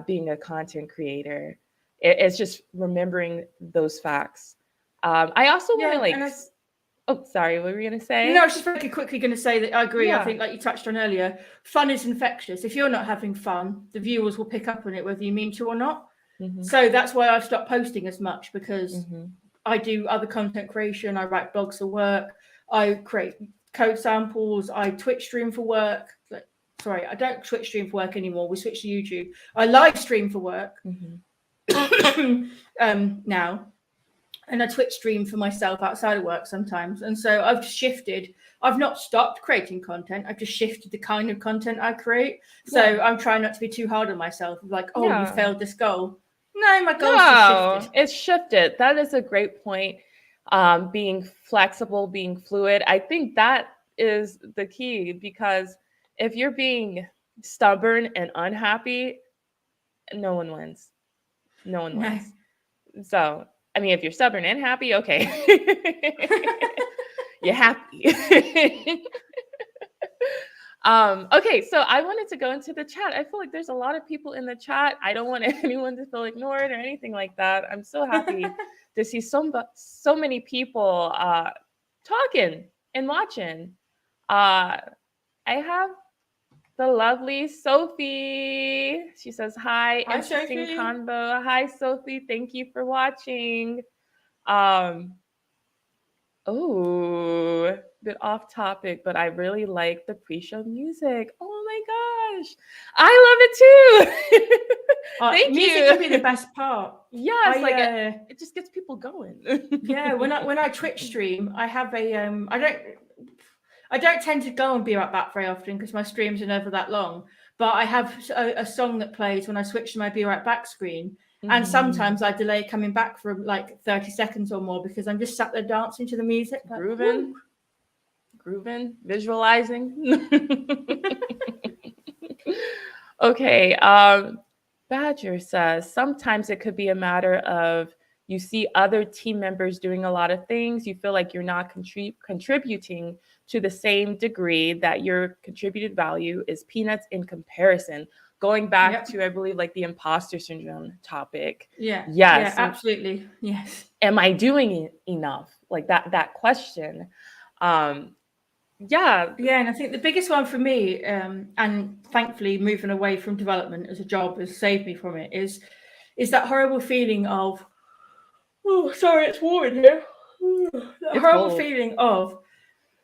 being a content creator. It's just remembering those facts. I also want to oh, sorry, what were you going to say? No, I was just very quickly going to say that I agree. Yeah. I think, like you touched on earlier, fun is infectious. If you're not having fun, the viewers will pick up on it, whether you mean to or not. Mm-hmm. So that's why I've stopped posting as much, because I do other content creation. I write blogs for work. I create code samples. I Twitch stream for work. Sorry, I don't Twitch stream for work anymore. We switched to YouTube. I live stream for work now. And I Twitch stream for myself outside of work sometimes. And so I've shifted. I've not stopped creating content. I've just shifted the kind of content I create. So I'm trying not to be too hard on myself. Like, you failed this goal. No, my goal's just shifted. It's shifted. That is a great point. Being flexible, being fluid. I think that is the key, because if you're being stubborn and unhappy, no one wins. No one wins. So, I mean, if you're stubborn and happy, okay. You're happy. Okay, so I wanted to go into the chat. I feel like there's a lot of people in the chat. I don't want anyone to feel ignored or anything like that. I'm so happy to see so many people talking and watching. I have the lovely Sophie. She says, hi, interesting Sophie. convo. Hi, Sophie. Thank you for watching. Oh, bit off topic, but I really like the pre-show music. Oh my gosh. I love it too. Thank music you. Music can be the best part. Yes, it just gets people going. Yeah, when I Twitch stream, I have I don't tend to go and be right back very often because my streams are never that long. But I have a song that plays when I switch to my Be Right Back screen. And sometimes I delay coming back for like 30 seconds or more because I'm just sat there dancing to the music. Like, grooving, visualizing. Okay. Badger says, sometimes it could be a matter of you see other team members doing a lot of things. You feel like you're not contributing to the same degree, that your contributed value is peanuts in comparison. Going back to, I believe, like the imposter syndrome topic. Yeah. Yes. Yeah, absolutely. Yes. Am I doing enough? Like that question. Yeah. And I think the biggest one for me, and thankfully moving away from development as a job has saved me from it, is that horrible feeling of, oh, sorry, it's warm in here. That horrible feeling of,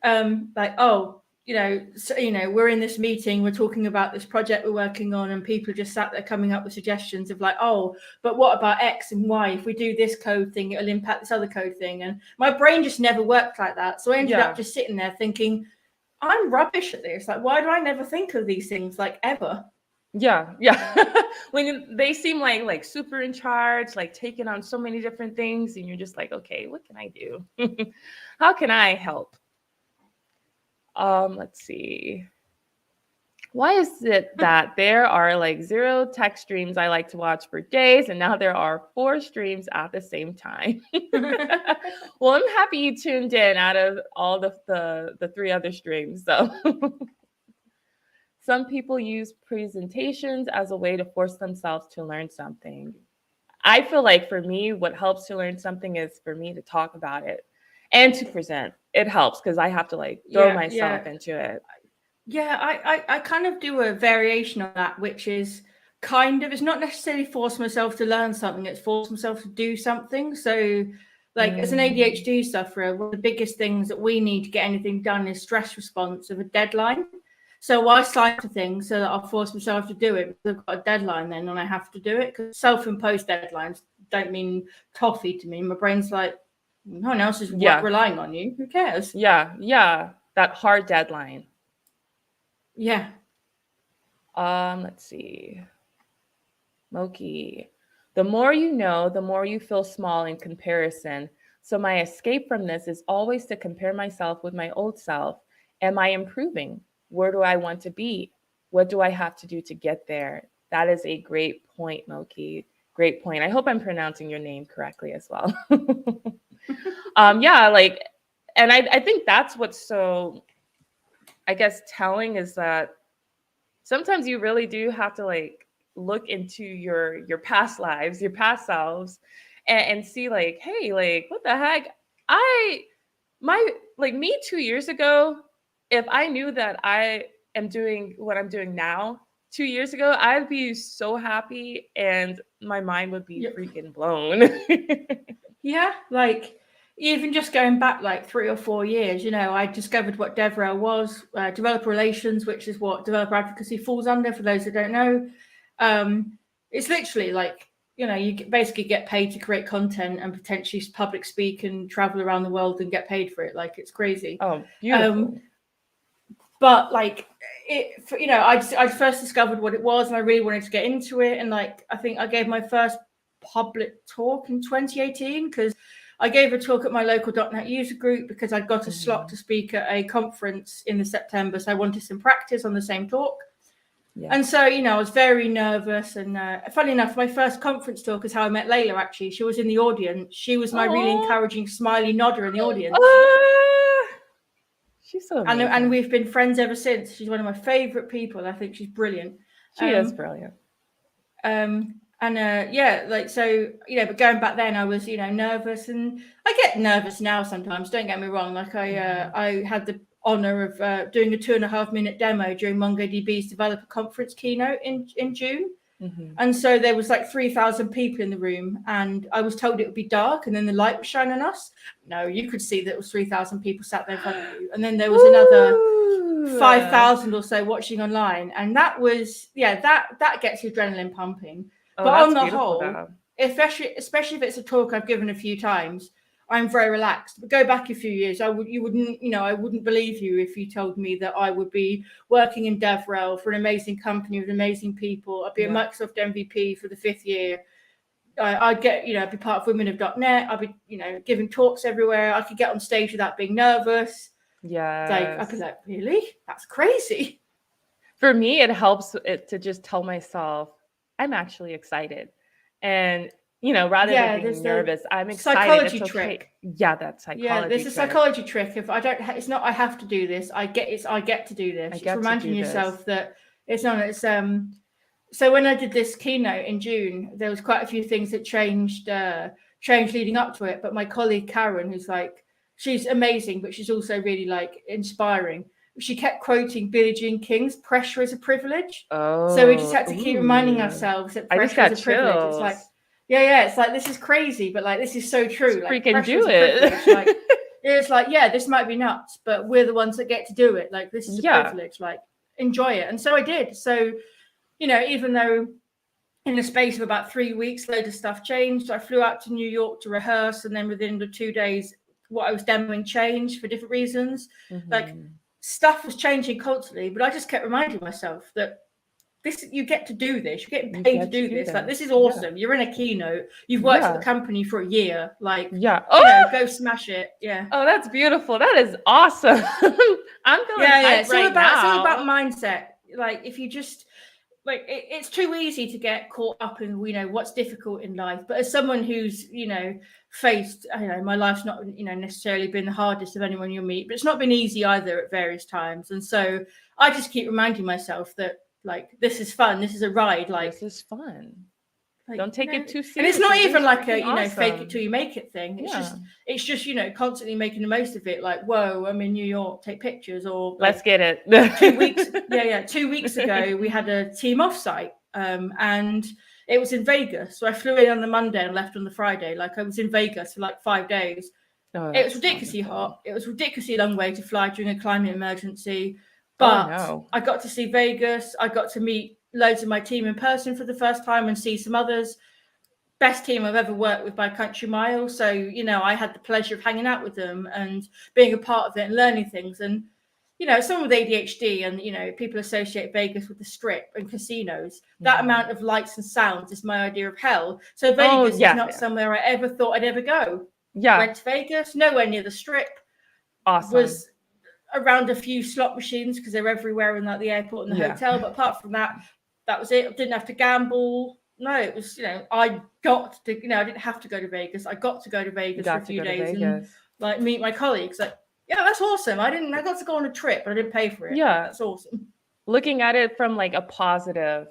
like, oh, we're in this meeting, we're talking about this project we're working on, and people are just sat there coming up with suggestions of like, oh, but what about X and Y? If we do this code thing, it'll impact this other code thing. And my brain just never worked like that. So I ended up just sitting there thinking, I'm rubbish at this. Like, why do I never think of these things, like, ever? Yeah. When they seem like super in charge, like taking on so many different things, and you're just like, okay, what can I do? How can I help? Let's see. Why is it that there are like 0 tech streams I like to watch for days, and now there are 4 streams at the same time? Well, I'm happy you tuned in out of all the 3 other streams. So some people use presentations as a way to force themselves to learn something. I feel like for me, what helps to learn something is for me to talk about it and to present. It helps because I have to like throw myself into it. Yeah, I kind of do a variation on that, which is kind of, it's not necessarily force myself to learn something, it's force myself to do something. So like as an ADHD sufferer, one of the biggest things that we need to get anything done is stress response of a deadline. So I sign to things so that I'll force myself to do it because I've got a deadline then and I have to do it, because self-imposed deadlines don't mean toffee to me. My brain's like, no one else is relying on you. Who cares? Yeah. That hard deadline. Yeah. Let's see. Moki. The more you know, the more you feel small in comparison. So my escape from this is always to compare myself with my old self. Am I improving? Where do I want to be? What do I have to do to get there? That is a great point, Moki. Great point. I hope I'm pronouncing your name correctly as well. Yeah, like, and I think that's what's so, I guess, telling is that sometimes you really do have to like look into your past lives, your past selves, and see like, hey, like, what the heck? Me 2 years ago, if I knew that I am doing what I'm doing now 2 years ago, I'd be so happy and my mind would be freaking blown. Yeah, like even just going back like 3 or 4 years, you know, I discovered what DevRel was, developer relations, which is what developer advocacy falls under, for those that don't know. It's literally like, you know, you basically get paid to create content and potentially public speak and travel around the world and get paid for it. Like, it's crazy. Oh, beautiful. But like, you know, I first discovered what it was and I really wanted to get into it. And like, I think I gave my first public talk in 2018 because I gave a talk at my local .NET user group because I'd got a slot to speak at a conference in the September. So I wanted some practice on the same talk. Yeah. And so, you know, I was very nervous. And funny enough, my first conference talk is how I met Layla, actually. She was in the audience. She was my really encouraging, smiley nodder in the audience. She's so amazing. And we've been friends ever since. She's one of my favorite people. I think she's brilliant. She is brilliant. Yeah, like, so, you know, but going back then I was, you know, nervous, and I get nervous now sometimes, don't get me wrong. Like I had the honor of doing a 2.5 minute demo during MongoDB's developer conference keynote in June. And so there was like 3,000 people in the room, and I was told it would be dark and then the light would shine on us. No, you could see that it was 3,000 people sat there in front of you. And then there was another 5,000 or so watching online. And that was, that gets your adrenaline pumping. But on the whole, especially if it's a talk I've given a few times, I'm very relaxed. But go back a few years, I wouldn't believe you if you told me that I would be working in DevRel for an amazing company with amazing people. I'd be a Microsoft MVP for the 5th year. I'd get, you know, I'd be part of Women of .NET. I'd be, you know, giving talks everywhere. I could get on stage without being nervous. Yeah, like I'd be like, really? That's crazy. For me, it helps to just tell myself I'm actually excited, and you know, rather than being nervous, I'm excited. Psychology trick. Yeah, that's psychology. Yeah, there's a psychology trick. If I don't, it's not I have to do this. I get to do this. It's reminding yourself that it's not. It's So when I did this keynote in June, there was quite a few things that changed leading up to it. But my colleague Karen, who's like, she's amazing, but she's also really like inspiring. She kept quoting Billie Jean King's "Pressure is a Privilege." Oh, so we just had to keep reminding ourselves that pressure is a privilege. It's like, it's like, this is crazy, but like, this is so true. Like, freaking do it. Like, it's like, this might be nuts, but we're the ones that get to do it. Like, this is a privilege. Like, enjoy it. And so I did. So, you know, even though in the space of about 3 weeks, loads of stuff changed. I flew out to New York to rehearse, and then within the 2 days, what I was demoing changed for different reasons. Like, stuff was changing constantly, but I just kept reminding myself that you get to do this. You're getting paid to do this. Like, this is awesome. You're in a keynote. You've worked at the company for a year. Like, go smash it. Yeah. Oh, that's beautiful. That is awesome. I'm feeling it's all about mindset. Like, if you just like, it's too easy to get caught up in, you know, what's difficult in life. But as someone who's, you know, faced, you know, my life's not, you know, necessarily been the hardest of anyone you'll meet, but it's not been easy either at various times. And so I just keep reminding myself that, like, this is fun. This is a ride. Like, this is fun. Like, don't take it too seriously. And it's not even like a, you know, fake it till you make it thing. It's just, you know, constantly making the most of it. Like, whoa, I'm in New York, take pictures. Or like, let's get it. 2 weeks. 2 weeks ago, we had a team offsite, and it was in Vegas. So I flew in on the Monday and left on the Friday. Like, I was in Vegas for like 5 days. It was ridiculously hot. It was a ridiculously long way to fly during a climate emergency. But I got to see Vegas. I got to meet loads of my team in person for the first time and see some others. Best team I've ever worked with by a country mile. So, you know, I had the pleasure of hanging out with them and being a part of it and learning things. And, you know, someone with ADHD and, you know, people associate Vegas with the Strip and casinos. That amount of lights and sounds is my idea of hell. So Vegas is not somewhere I ever thought I'd ever go. Went to Vegas, nowhere near the Strip. Awesome. Was around a few slot machines because they're everywhere in like the airport and the hotel. But apart from that, that was it. I didn't have to gamble. No, it was, you know, I got to, you know, I didn't have to go to Vegas. I got to go to Vegas for a few days and like meet my colleagues. Like, yeah, that's awesome. I got to go on a trip, but I didn't pay for it. Yeah. That's awesome. Looking at it from like a positive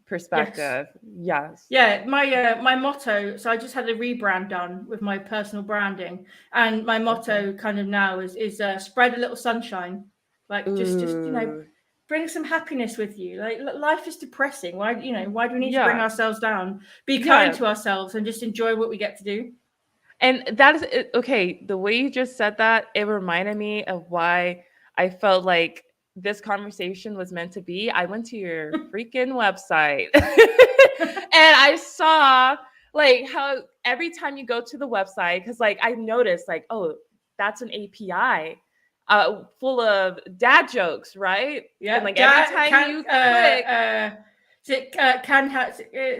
perspective. Yes. Yeah. My motto, so I just had a rebrand done with my personal branding. And my motto kind of now is spread a little sunshine. Like just, you know, bring some happiness with you. Like life is depressing. Why do we need to bring ourselves down? Be kind to ourselves and just enjoy what we get to do. And that is okay. The way you just said that, it reminded me of why I felt like this conversation was meant to be. I went to your freaking website and I saw like how every time you go to the website, because like I noticed like, oh, that's an API. Full of dad jokes, right? Yeah. And like every time you click, is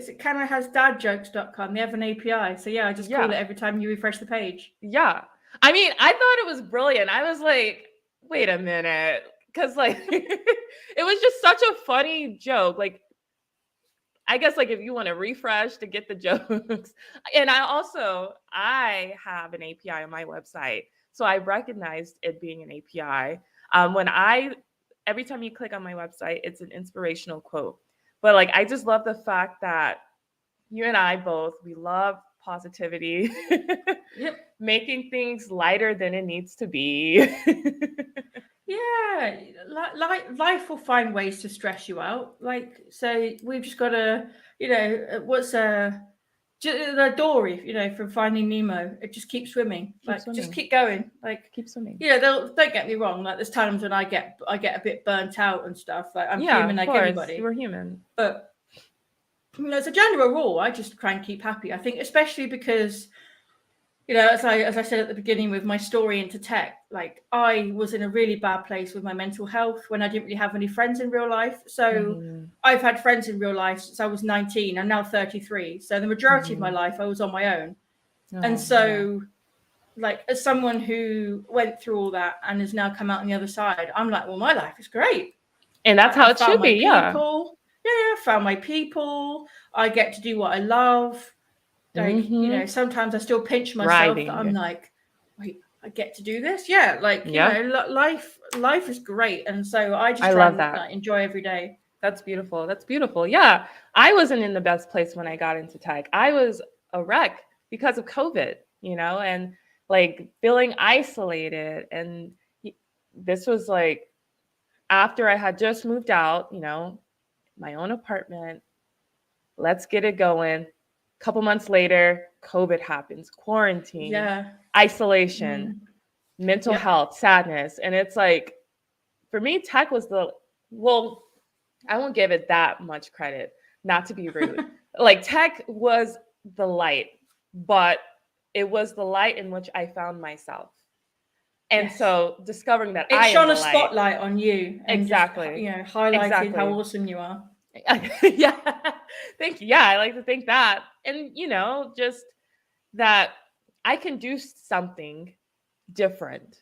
it canahasdadjokes.com? They have an API. So yeah, I just call it every time you refresh the page. Yeah. I mean, I thought it was brilliant. I was like, wait a minute. Because like it was just such a funny joke. Like, I guess like if you want to refresh to get the jokes. And I have an API on my website. So I recognized it being an API. Every time you click on my website, it's an inspirational quote. But like, I just love the fact that you and I both, we love positivity, making things lighter than it needs to be. Yeah, life will find ways to stress you out. Like, so we've just got to, you know, the Dory, you know, from Finding Nemo, it just keeps swimming. Just keep going. Like, keep swimming. You know, don't get me wrong. Like, there's times when I get a bit burnt out and stuff. Like, I'm human like anybody. We're human. But, you know, as a general rule, I just try and keep happy. I think, especially because, you know, as I said at the beginning with my story into tech, like I was in a really bad place with my mental health when I didn't really have any friends in real life. So I've had friends in real life since I was 19. I'm now 33. So the majority of my life I was on my own. And so like as someone who went through all that and has now come out on the other side, I'm like, well, my life is great. And that's how it should be. Yeah, I found my people. I get to do what I love. Like, you know, sometimes I still pinch myself that I'm like, wait, I get to do this? Yeah, like, you know, life is great. And so I just try and enjoy every day. That's beautiful. That's beautiful. Yeah. I wasn't in the best place when I got into tech. I was a wreck because of COVID, you know, and like feeling isolated. And this was like after I had just moved out, you know, my own apartment. Let's get it going. Couple months later, COVID happens, quarantine, isolation, mental health, sadness. And it's like, for me, tech was I won't give it that much credit, not to be rude. Like tech was the light, but it was the light in which I found myself. And so discovering that it shone a spotlight on you. And exactly. Just, you know, highlighted how awesome you are. Yeah. Thank you. Yeah, I like to think that. And, you know, just that I can do something different.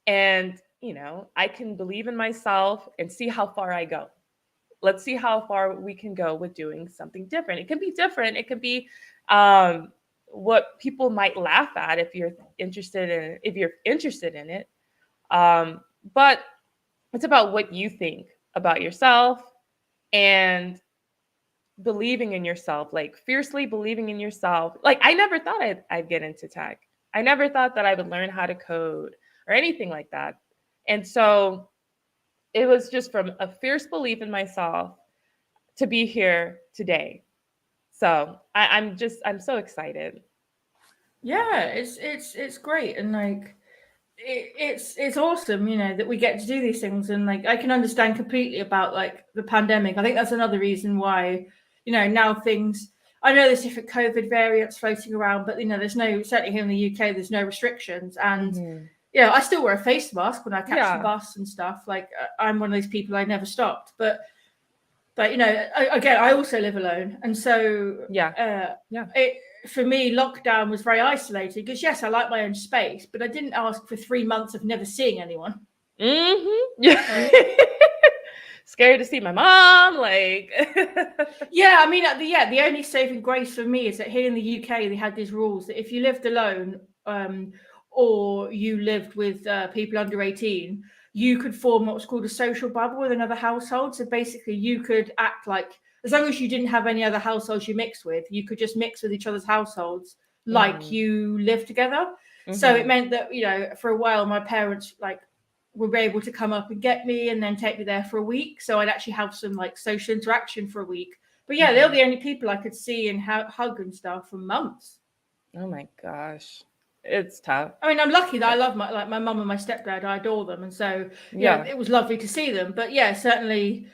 And, you know, I can believe in myself and see how far I go. Let's see how far we can go with doing something different. It can be different. It could be what people might laugh at if you're interested in it. But it's about what you think about yourself and believing in yourself, like fiercely believing in yourself. Like I never thought I'd get into tech. I never thought that I would learn how to code or anything like that. And so it was just from a fierce belief in myself to be here today. So I'm so excited. Yeah, it's great. And like, it's awesome, you know, that we get to do these things. And like, I can understand completely about like the pandemic. I think that's another reason why, you know, now things, I know there's different COVID variants floating around, but you know, there's no, certainly here in the UK, there's no restrictions. And yeah, I still wear a face mask when I catch the bus and stuff. Like, I'm one of those people, I never stopped. But you know, again, I also live alone, and so for me, lockdown was very isolating because yes, I like my own space, but I didn't ask for 3 months of never seeing anyone. Yeah. Scary to see my mom, like. Yeah, I mean, the only saving grace for me is that here in the UK they had these rules that if you lived alone, or you lived with people under 18, you could form what's called a social bubble with another household. So basically, you could act like, as long as you didn't have any other households you mix with, you could just mix with each other's households like you live together. So it meant that, you know, for a while my parents like were able to come up and get me and then take me there for a week. So I'd actually have some like social interaction for a week. But yeah, they're the only people I could see and hug and stuff for months. Oh my gosh. It's tough. I mean, I'm lucky that I love my mum and my stepdad. I adore them. And so, yeah, it was lovely to see them. But yeah, certainly,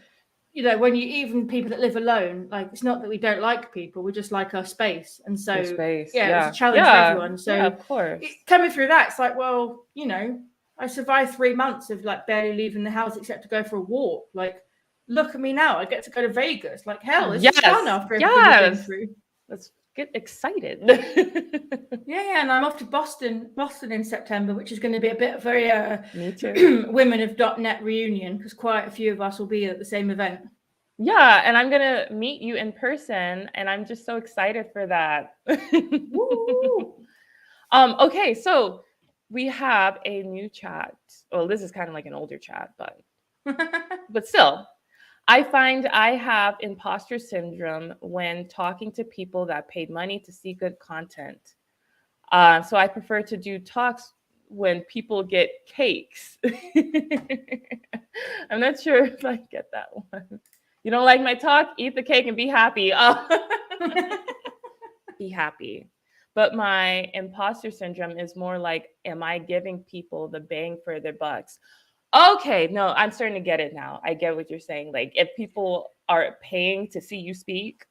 you know, when you, even people that live alone, like, it's not that we don't like people, we just like our space. And so, it was a challenge for everyone. So, of course. Coming through that, it's like, well, you know, I survived 3 months of like barely leaving the house except to go for a walk. Like, look at me now. I get to go to Vegas. Like, hell, this is fun after everything we've been through. Let's get excited. Yeah, and I'm off to Boston in September, which is going to be a bit of a Me too. Women of .NET reunion, because quite a few of us will be at the same event. Yeah, and I'm gonna meet you in person, and I'm just so excited for that. Okay, so we have a new chat. Well, this is kind of like an older chat, but still. I find I have imposter syndrome when talking to people that paid money to see good content. So I prefer to do talks when people get cakes. I'm not sure if I get that one. You don't like my talk? Eat the cake and be happy. Be happy. But my imposter syndrome is more like, am I giving people the bang for their bucks? Okay, no, I'm starting to get it now. I get what you're saying. Like, if people are paying to see you speak.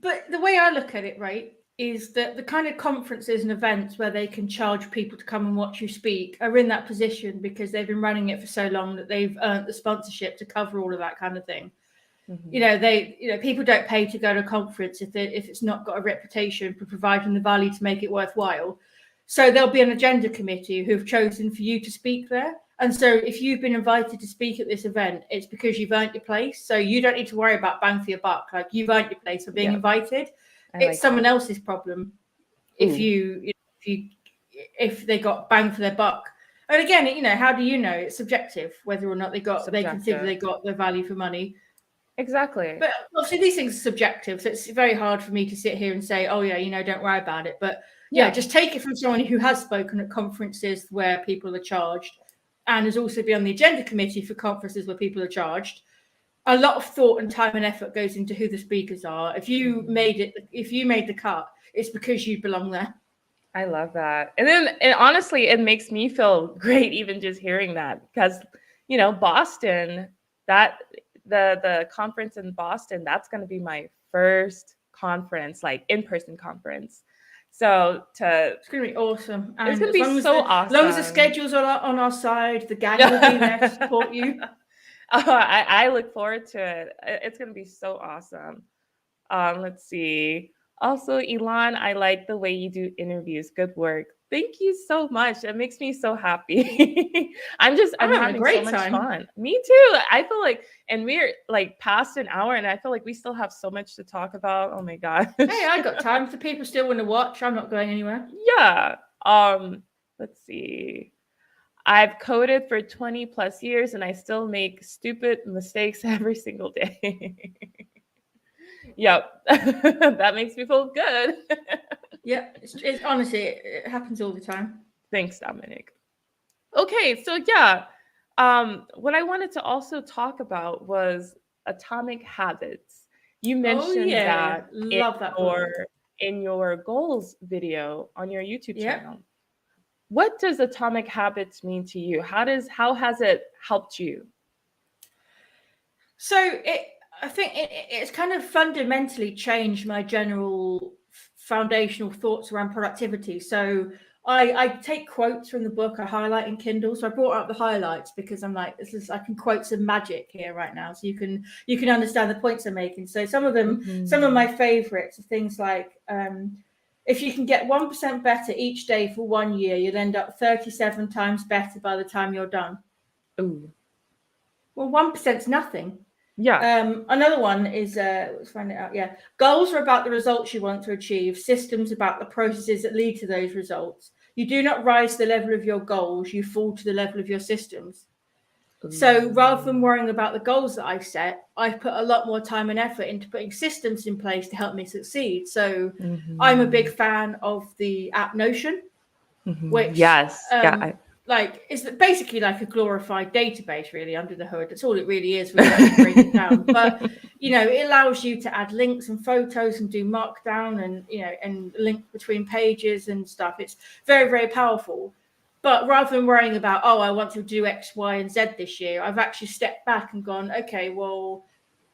But the way I look at it, right, is that the kind of conferences and events where they can charge people to come and watch you speak are in that position because they've been running it for so long that they've earned the sponsorship to cover all of that kind of thing. You know, people don't pay to go to a conference if it's not got a reputation for providing the value to make it worthwhile. So there'll be an agenda committee who've chosen for you to speak there. And so if you've been invited to speak at this event, it's because you've earned your place. So you don't need to worry about bang for your buck. Like, you've earned your place for being invited. It's someone else's problem if if they got bang for their buck. And again, you know, how do you know? It's subjective whether or not they consider they got their value for money. Exactly. But obviously these things are subjective, so it's very hard for me to sit here and say, oh yeah, you know, don't worry about it. But yeah, just take it from someone who has spoken at conferences where people are charged and has also been on the agenda committee for conferences where people are charged. A lot of thought and time and effort goes into who the speakers are. If you made the cut, it's because you belong there. I love that. And honestly, it makes me feel great even just hearing that, because, you know, Boston, that the conference in Boston, that's going to be my first conference, like in-person conference. So it's going to be awesome. And it's going to be so awesome. As long as the schedules are on our side, the gang will be there to support you. I look forward to it. It's going to be so awesome. Let's see. Also, Elon, I like the way you do interviews. Good work. Thank you so much. It makes me so happy. I'm having a great so much fun. Me too. I feel like, and we're like past an hour, and I feel like we still have so much to talk about. Oh my God. Hey, I got time. If the people still want to watch, I'm not going anywhere. Yeah. Let's see. I've coded for 20 plus years, and I still make stupid mistakes every single day. Yep. That makes me feel good. Yeah, it's honestly, it happens all the time. Thanks, Dominic. Okay, so yeah, what I wanted to also talk about was atomic habits. You mentioned that love that in your goals video on your YouTube channel. what does Atomic Habits mean to you? How has it helped you? So I think it's kind of fundamentally changed my general foundational thoughts around productivity. So I take quotes from the book, I highlight in Kindle. So I brought up the highlights because I'm like, I can quote some magic here right now, so you can understand the points I'm making. So some of them, some of my favorites are things like, if you can get 1% better each day for 1 year, you'll end up 37 times better by the time you're done. Ooh. Well, 1% is nothing. Yeah. Another one is, let's find it out. Yeah. Goals are about the results you want to achieve. Systems about the processes that lead to those results. You do not rise to the level of your goals. You fall to the level of your systems. So rather than worrying about the goals that I set, I've put a lot more time and effort into putting systems in place to help me succeed. So I'm a big fan of the app Notion, which like is basically like a glorified database really under the hood. That's all it really is when you break it down. But it allows you to add links and photos and do markdown and and link between pages and stuff. It's very, very powerful. But rather than worrying about, I want to do X, Y, and Z this year, I've actually stepped back and gone, okay, well,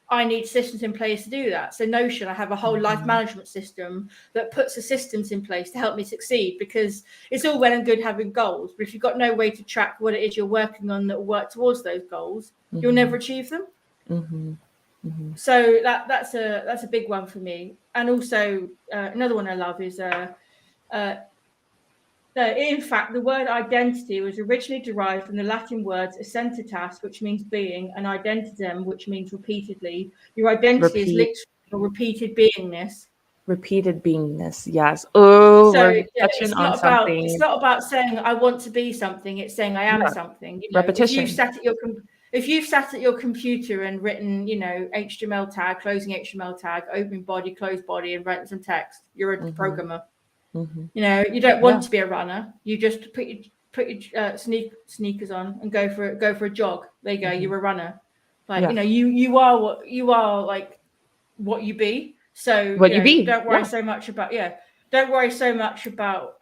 I need systems in place to do that. So Notion, I have a whole life management system that puts the systems in place to help me succeed, because it's all well and good having goals, but if you've got no way to track what it is you're working on that will work towards those goals, you'll never achieve them. So that's a big one for me. And also another one I love is in fact, the word identity was originally derived from the Latin words essentitas, which means being, and identitem, which means repeatedly. Your identity is literally your repeated beingness. Repeated beingness, yes. Oh, so we're touching on something. It's not about saying I want to be something. It's saying I am something. Repetition. If you've sat at your computer and written, HTML tag, closing HTML tag, opening body, close body, and written some text, you're a programmer. You don't want to be a runner. You just put your sneakers on and go for a jog. There you go. You're a runner. Like you are like what you be. So what you be. Don't worry so much about Don't worry so much about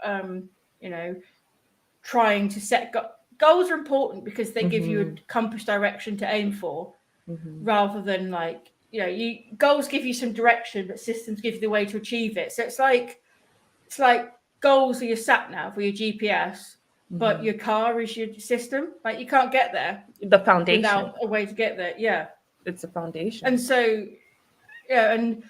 trying to set goals are important because they give you a compass direction to aim for, rather than goals give you some direction, but systems give you the way to achieve it. So it's like goals are your sat nav or your GPS, but your car is your system. Like you can't get there. The foundation. Without a way to get there. Yeah. It's a foundation. And so, and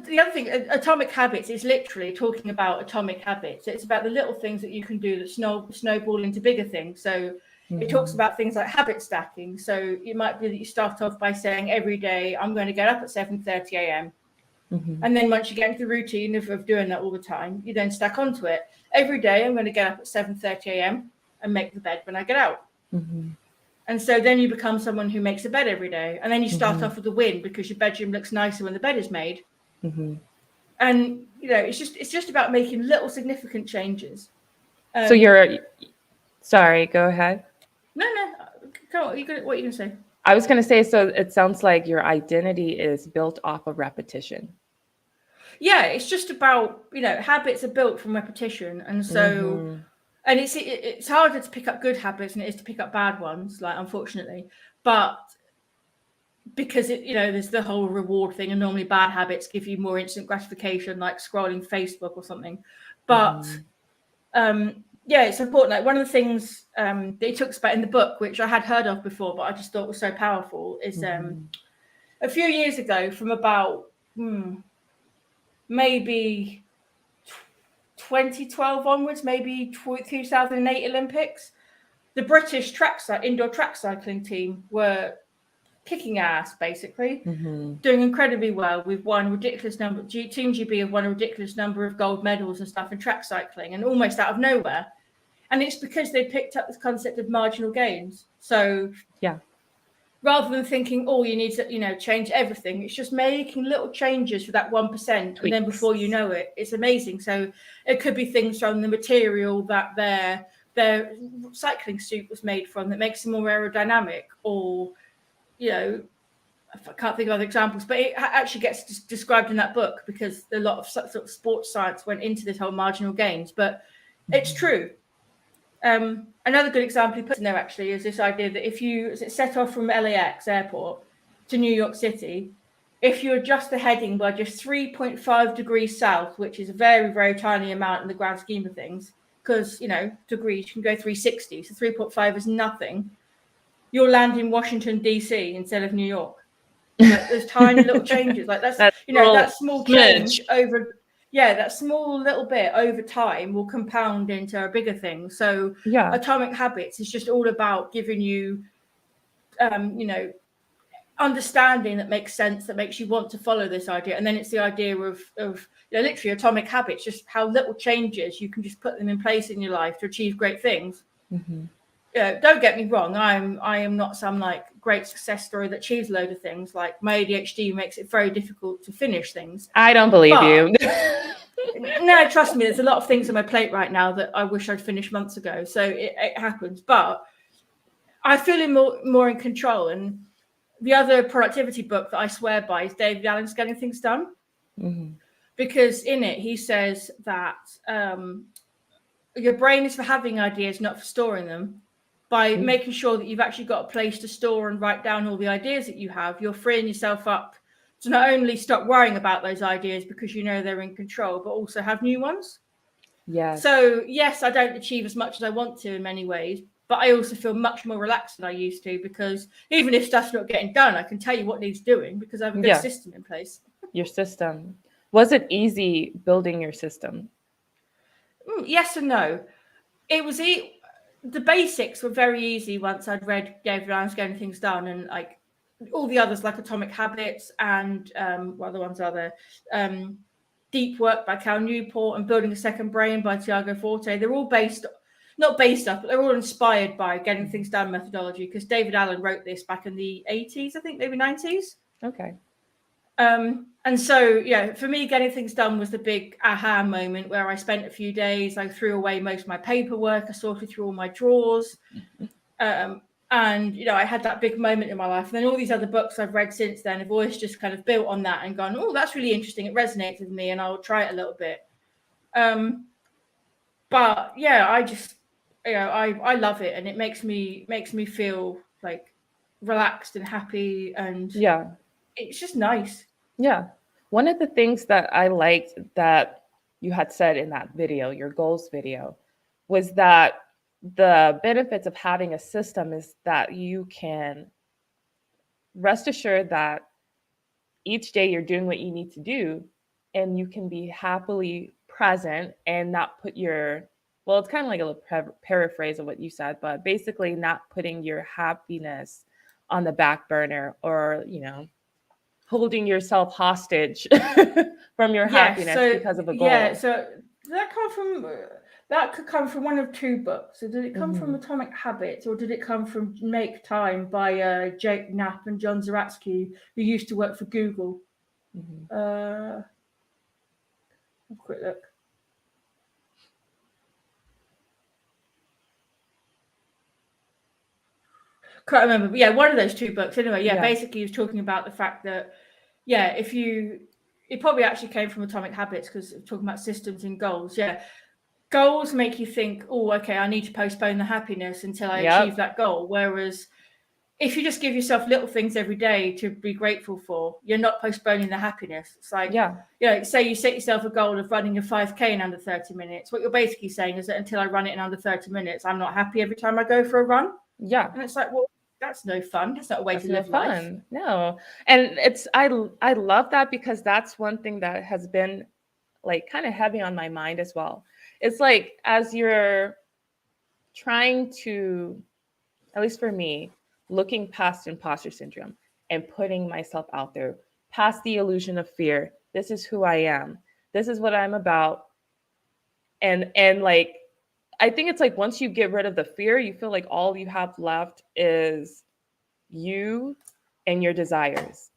the other thing, Atomic Habits is literally talking about atomic habits. It's about the little things that you can do that snowball into bigger things. So it talks about things like habit stacking. So it might be that you start off by saying every day, I'm going to get up at 7:30 a.m. And then once you get into the routine of doing that all the time, you then stack onto it. Every day, I'm going to get up at 7:30 a.m. and make the bed when I get out. And so then you become someone who makes a bed every day. And then you start off with a win because your bedroom looks nicer when the bed is made. And, it's just about making little significant changes. So sorry, go ahead. No, go on. What are you going to say? I was going to say, so it sounds like your identity is built off of repetition. Yeah, it's just about, habits are built from repetition. And so, and it's harder to pick up good habits than it is to pick up bad ones, like, unfortunately. But because there's the whole reward thing, and normally bad habits give you more instant gratification, like scrolling Facebook or something. But, it's important. Like one of the things that he talks about in the book, which I had heard of before, but I just thought was so powerful, is a few years ago, from about maybe 2012 onwards, maybe 2008 Olympics, the British indoor track cycling team were kicking ass, basically, doing incredibly well. We've won a ridiculous number. Team GB have won a ridiculous number of gold medals and stuff in track cycling, and almost out of nowhere. And it's because they picked up this concept of marginal gains. So rather than thinking, you need to, change everything, it's just making little changes for that 1%. Tweaks. And then before you know it, it's amazing. So it could be things from the material that their cycling suit was made from that makes them more aerodynamic, or, I can't think of other examples, but it actually gets described in that book because a lot of sort of sports science went into this whole marginal gains. But it's true. Another good example he puts in there actually is this idea that if you set off from LAX airport to New York City, if you adjust the heading by just 3.5 degrees south, which is a very, very tiny amount in the grand scheme of things, because, you know, degrees, you can go 360, so 3.5 is nothing, you'll land in Washington, D.C. instead of New York. Like, there's tiny little changes. Like that's you know, that small change over, that small little bit over time will compound into a bigger thing. So Atomic Habits is just all about giving you, you know, understanding that makes sense, that makes you want to follow this idea. And then it's the idea of you know, literally Atomic Habits, just how little changes you can just put them in place in your life to achieve great things. Don't get me wrong, I am not some like great success story that achieves a load of things. Like my ADHD makes it very difficult to finish things. I don't believe you. No, trust me, there's a lot of things on my plate right now that I wish I'd finished months ago. So it happens, but I feel more in control. And the other productivity book that I swear by is David Allen's Getting Things Done. Because in it, he says that your brain is for having ideas, not for storing them. By making sure that you've actually got a place to store and write down all the ideas that you have, you're freeing yourself up to not only stop worrying about those ideas because you know they're in control, but also have new ones. So yes, I don't achieve as much as I want to in many ways, but I also feel much more relaxed than I used to, because even if stuff's not getting done, I can tell you what needs doing because I have a good system in place. Your system. Was it easy building your system? Yes and no. It was the basics were very easy once I'd read David Allen's Getting Things Done, and like all the others like Atomic Habits and what other ones are there? Deep Work by Cal Newport and Building a Second Brain by Tiago Forte. They're all not based off, but they're all inspired by Getting Things Done methodology, because David Allen wrote this back in the 80s, I think, maybe 90s. Okay. And so, for me, Getting Things Done was the big aha moment where I spent a few days, I threw away most of my paperwork, I sorted through all my drawers. And, I had that big moment in my life. And then all these other books I've read since then have always just kind of built on that and gone, oh, that's really interesting. It resonates with me and I'll try it a little bit. But yeah, I just, I love it. And it makes me feel like relaxed and happy. And it's just nice. Yeah. One of the things that I liked that you had said in that video, your goals video, was that the benefits of having a system is that you can rest assured that each day you're doing what you need to do, and you can be happily present and not put it's kind of like a paraphrase of what you said, but basically not putting your happiness on the back burner or, holding yourself hostage from your happiness because of a goal. Yeah, so that could come from one of two books. So did it come from Atomic Habits, or did it come from Make Time by Jake Knapp and John Zaratsky, who used to work for Google? Have a quick look. Can't remember, but yeah, one of those two books. Anyway, basically he was talking about the fact that, it probably actually came from Atomic Habits because talking about systems and goals. Yeah. Goals make you think, oh, okay, I need to postpone the happiness until I achieve that goal. Whereas if you just give yourself little things every day to be grateful for, you're not postponing the happiness. It's like, say you set yourself a goal of running a 5K in under 30 minutes. What you're basically saying is that until I run it in under 30 minutes, I'm not happy every time I go for a run. Yeah. And it's like, well, that's no fun. That's not a way to live life. No. And I love that, because that's one thing that has been like kind of heavy on my mind as well. It's like, as you're trying to, at least for me, looking past imposter syndrome and putting myself out there, past the illusion of fear. This is who I am. This is what I'm about. And like, I think it's like once you get rid of the fear, you feel like all you have left is you and your desires.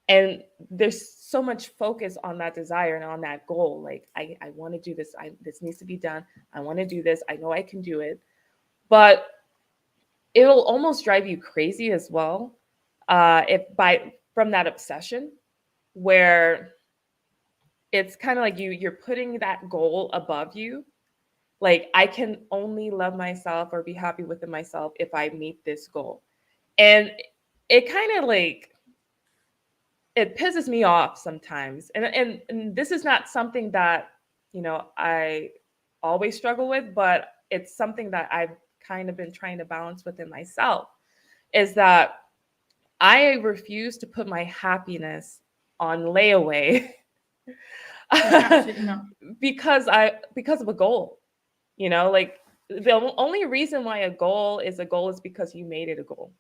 And there's so much focus on that desire and on that goal. Like, I want to do this. This needs to be done. I want to do this. I know I can do it. But it'll almost drive you crazy as well. From that obsession, where it's kind of like you're putting that goal above you. like I can only love myself or be happy within myself if I meet this goal. And it kind of like, it pisses me off sometimes. And this is not something that, I always struggle with, but it's something that I've kind of been trying to balance within myself, is that I refuse to put my happiness on layaway Absolutely not. because of a goal. Like the only reason why a goal is because you made it a goal.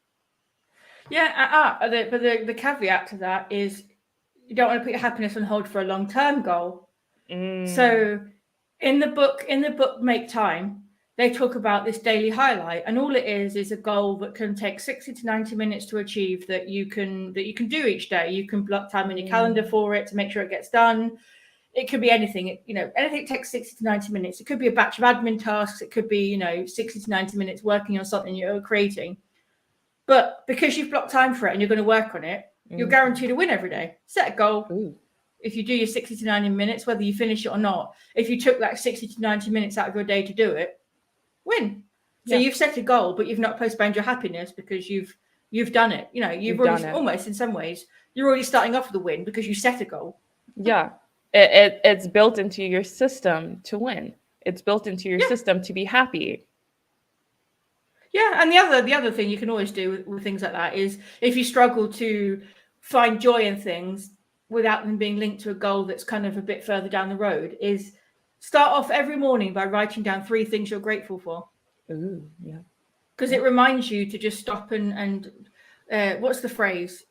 Yeah, but the caveat to that is you don't want to put your happiness on hold for a long-term goal. So in the book Make Time, they talk about this daily highlight, and all it is a goal that can take 60 to 90 minutes to achieve, that you can do each day. You can block time in your calendar for it to make sure it gets done. It could be anything. Anything takes 60 to 90 minutes. It could be a batch of admin tasks. It could be 60 to 90 minutes working on something you're creating. But because you've blocked time for it and you're going to work on it, you're guaranteed a win every day. Set a goal. Ooh. If you do your 60 to 90 minutes, whether you finish it or not, if you took like 60 to 90 minutes out of your day to do it, win. So you've set a goal, but you've not postponed your happiness because you've done it. You've already, almost in some ways, you're already starting off with a win because you set a goal. Yeah. It's built into your system to win. It's built into your system to be happy. Yeah, and the other thing you can always do with things like that is, if you struggle to find joy in things without them being linked to a goal that's kind of a bit further down the road, is start off every morning by writing down 3 things you're grateful for. Ooh, yeah. Because it reminds you to just stop and what's the phrase?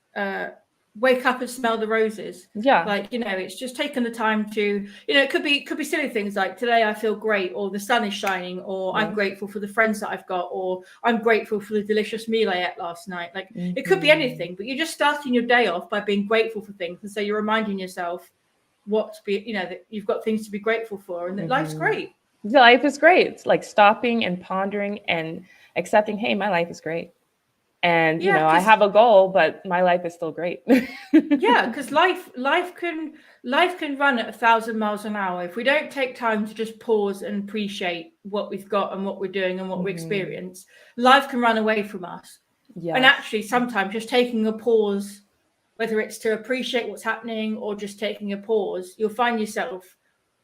Wake up and smell the roses. Yeah. Like, it's just taking the time to, it could be silly things like, today I feel great, or the sun is shining, or I'm grateful for the friends that I've got, or I'm grateful for the delicious meal I ate last night. Like, it could be anything, but you're just starting your day off by being grateful for things. And so you're reminding yourself that you've got things to be grateful for, and that life's great. Life is great. It's like stopping and pondering and accepting, hey, my life is great. And, I have a goal, but my life is still great. Yeah, because life can run at 1,000 miles an hour. If we don't take time to just pause and appreciate what we've got and what we're doing and what we experience, life can run away from us. Yes. And actually, sometimes just taking a pause, whether it's to appreciate what's happening or just taking a pause, you'll find yourself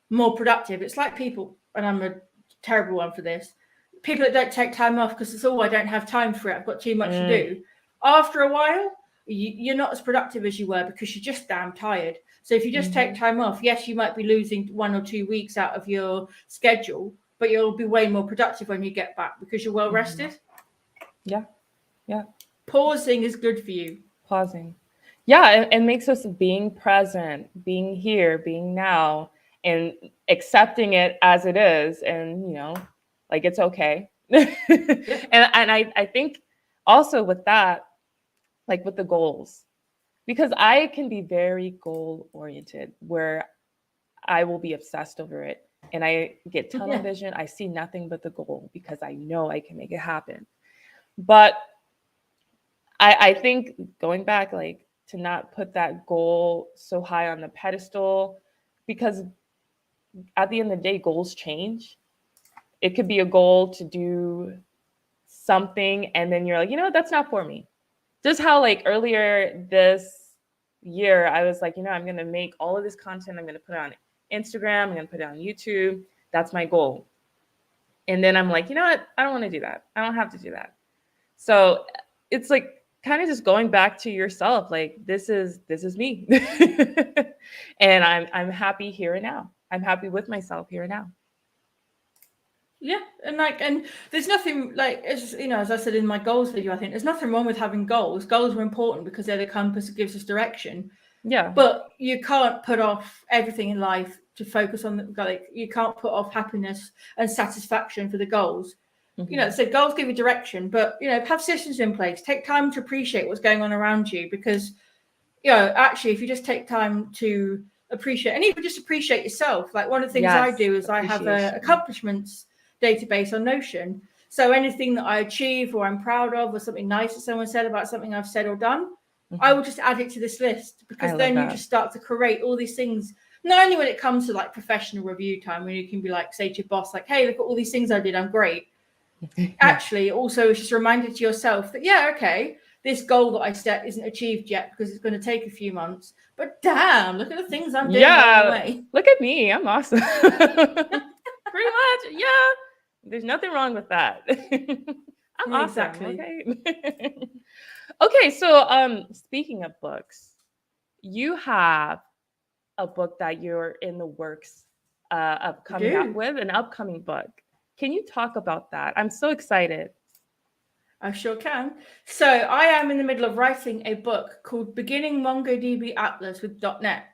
more productive. It's like people, and I'm a terrible one for this, people that don't take time off because it's, I don't have time for it, I've got too much to do. After a while, you're not as productive as you were because you're just damn tired. So if you just take time off, yes, you might be losing 1 or 2 weeks out of your schedule, but you'll be way more productive when you get back because you're well rested. Yeah. Pausing is good for you. Pausing. Yeah, it makes us being present, being here, being now, and accepting it as it is. And, like, it's okay. And I think also with that, like with the goals, because I can be very goal oriented, where I will be obsessed over it. And I get tunnel vision. I see nothing but the goal because I know I can make it happen. But I think going back, like, to not put that goal so high on the pedestal, because at the end of the day, goals change. It could be a goal to do something, and then you're like, that's not for me. Just how, like, earlier this year, I was like, I'm going to make all of this content. I'm going to put it on Instagram. I'm going to put it on YouTube. That's my goal. And then I'm like, I don't want to do that. I don't have to do that. So it's like kind of just going back to yourself. Like, this is me. And I'm happy here and now. I'm happy with myself here and now. Yeah, and there's nothing, like, as I said in my goals video, I think there's nothing wrong with having goals. Goals are important because they're the compass that gives us direction. Yeah. But you can't put off everything in life to focus on you can't put off happiness and satisfaction for the goals. So goals give you direction, but have systems in place. Take time to appreciate what's going on around you, because actually, if you just take time to appreciate, and even just appreciate yourself, like, one of the things I do is I have accomplishments database on Notion. So anything that I achieve or I'm proud of, or something nice that someone said about something I've said or done, I will just add it to this list, because then you just start to create all these things Not only when it comes to like professional review time, when you can be like, say to your boss, like, hey, look at all these things I did, I'm great. Actually, also it's just a reminder to yourself that, yeah, okay, this goal that I set isn't achieved yet because it's going to take a few months. But damn, look at the things I'm doing along the way. Look at me, I'm awesome. Pretty much, yeah. There's nothing wrong with that. I'm awesome. Exactly. Okay. Okay, so speaking of books, you have a book that you're in the works of coming out with, an upcoming book. Can you talk about that? I'm so excited. I sure can. So I am in the middle of writing a book called Beginning MongoDB Atlas with .NET.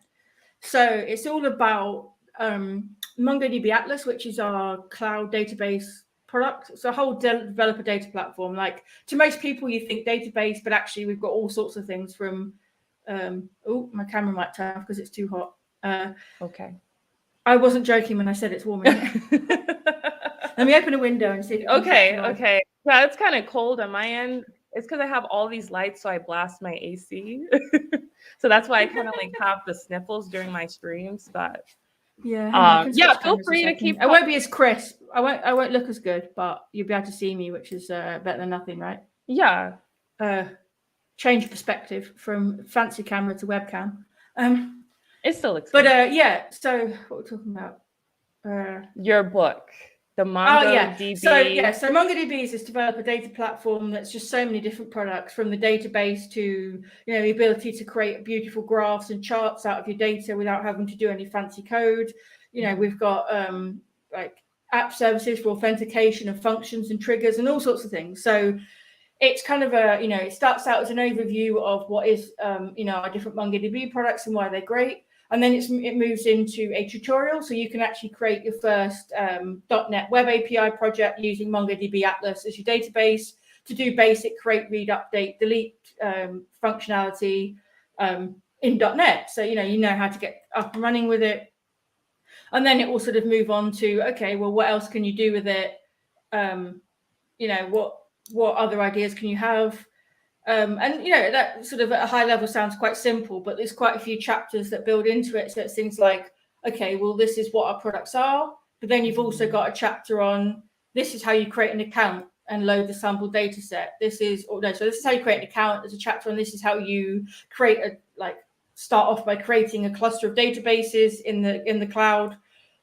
So it's all about MongoDB Atlas, which is our cloud database product. It's a whole developer data platform. Like, to most people, you think database, but actually we've got all sorts of things from, oh, my camera might turn off because it's too hot. Okay. I wasn't joking when I said it's warm in here. Let me open a window and see if it comes back to life. Okay. Yeah, it's kind of cold on my end. It's because I have all these lights, so I blast my AC. So that's why I kind of like have the sniffles during my streams. But yeah, feel free to keep. I won't be as crisp. I won't look as good, but you'll be able to see me, which is better than nothing, right? Yeah. Change perspective from fancy camera to webcam. It still looks good. But yeah, so what we're talking about? Your book, the MongoDB. So MongoDB is this developer data platform that's just so many different products, from the database to, the ability to create beautiful graphs and charts out of your data without having to do any fancy code. We've got like app services for authentication of functions and triggers and all sorts of things. So it's kind of it starts out as an overview of what is, our different MongoDB products and why they're great. And then it moves into a tutorial, so you can actually create your first .NET Web API project using MongoDB Atlas as your database to do basic create, read, update, delete functionality in .NET. So, you know how to get up and running with it. And then it will sort of move on to, okay, well, what else can you do with it? What other ideas can you have? And that sort of at a high level sounds quite simple, but there's quite a few chapters that build into it. So it's things like, okay, well, this is what our products are, but then you've also got a chapter on this is how you create an account and load the sample data set. So this is how you create an account. There's a chapter on this is how you start off by creating a cluster of databases in the cloud.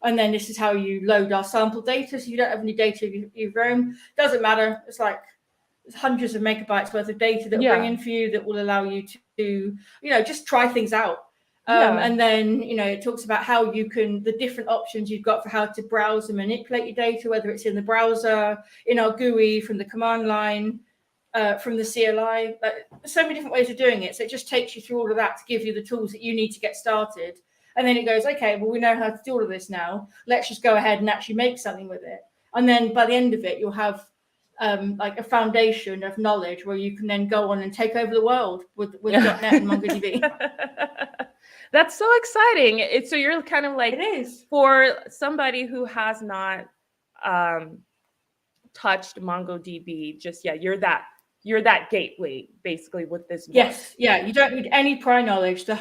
And then this is how you load our sample data. So you don't have any data of your own. Doesn't matter. It's like hundreds of megabytes worth of data that bring in for you that will allow you to just try things out. And then it talks about how you can, the different options you've got for how to browse and manipulate your data, whether it's in the browser, in our GUI, from the command line, from the CLI. So many different ways of doing it. So it just takes you through all of that to give you the tools that you need to get started. And then it goes, okay, well, we know how to do all of this now. Let's just go ahead and actually make something with it. And then by the end of it, you'll have like a foundation of knowledge where you can then go on and take over the world with .NET and MongoDB. That's so exciting. So you're kind of like, it is for somebody who has not touched MongoDB just yet, you're that gateway basically with this book. Yes, yeah, you don't need any prior knowledge. I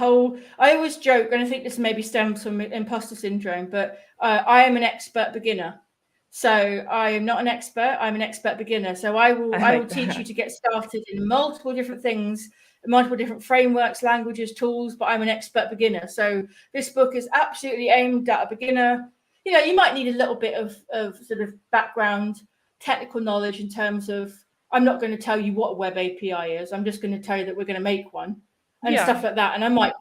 always joke, and I think this maybe stems from imposter syndrome, but I am an expert beginner. So I am not an expert, I'm an expert beginner. So I will teach you to get started in multiple different things, multiple different frameworks, languages, tools, but I'm an expert beginner. So this book is absolutely aimed at a beginner. You might need a little bit of sort of background technical knowledge in terms of, I'm not going to tell you what a web API is. I'm just going to tell you that we're going to make one and stuff like that. And I might,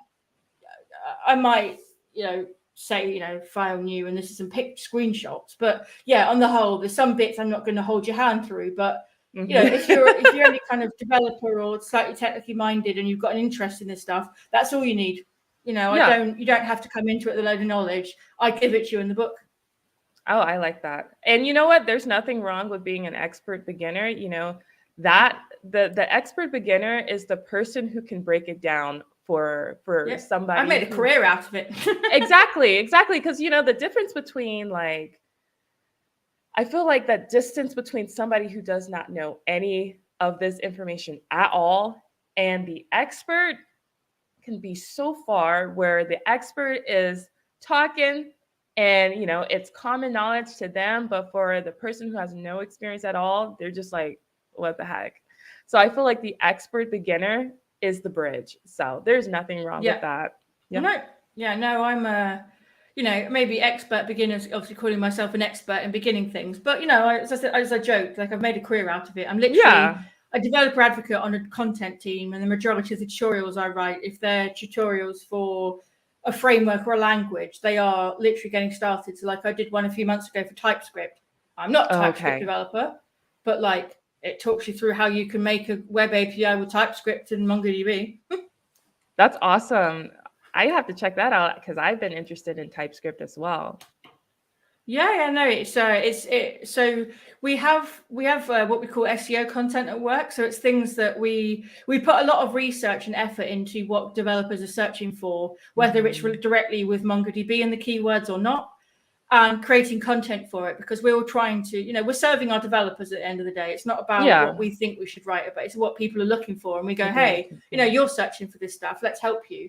say, file new, and this is some screenshots. But yeah, on the whole, there's some bits I'm not going to hold your hand through. But if you're any kind of developer or slightly technically minded and you've got an interest in this stuff, that's all you need. You don't have to come into it with a load of knowledge. I give it to you in the book. Oh, I like that. And you know what? There's nothing wrong with being an expert beginner. That the expert beginner is the person who can break it down for somebody. I made a career out of it. Exactly. Because the difference between I feel like that distance between somebody who does not know any of this information at all and the expert can be so far, where the expert is talking and, you know, it's common knowledge to them, but for the person who has no experience at all, they're just like, what the heck? So I feel like the expert beginner is the bridge. So there's nothing wrong with that. No, I'm you know, maybe expert beginners, obviously calling myself an expert in beginning things, but you know, as I joke, like I've made a career out of it. I'm literally a developer advocate on a content team, and the majority of the tutorials I write, if they're tutorials for a framework or a language, they are literally getting started. So like I did one a few months ago for TypeScript. I'm not a TypeScript developer, but like it talks you through how you can make a web API with TypeScript and MongoDB. That's awesome. I have to check that out because I've been interested in TypeScript as well. No. So we have what we call SEO content at work. So it's things that we put a lot of research and effort into what developers are searching for, whether it's directly with MongoDB and the keywords or not, and creating content for it, because we're all trying to, you know, we're serving our developers at the end of the day. It's not about what we think we should write, but it's what people are looking for. And we go, hey, you know, you're searching for this stuff. Let's help you.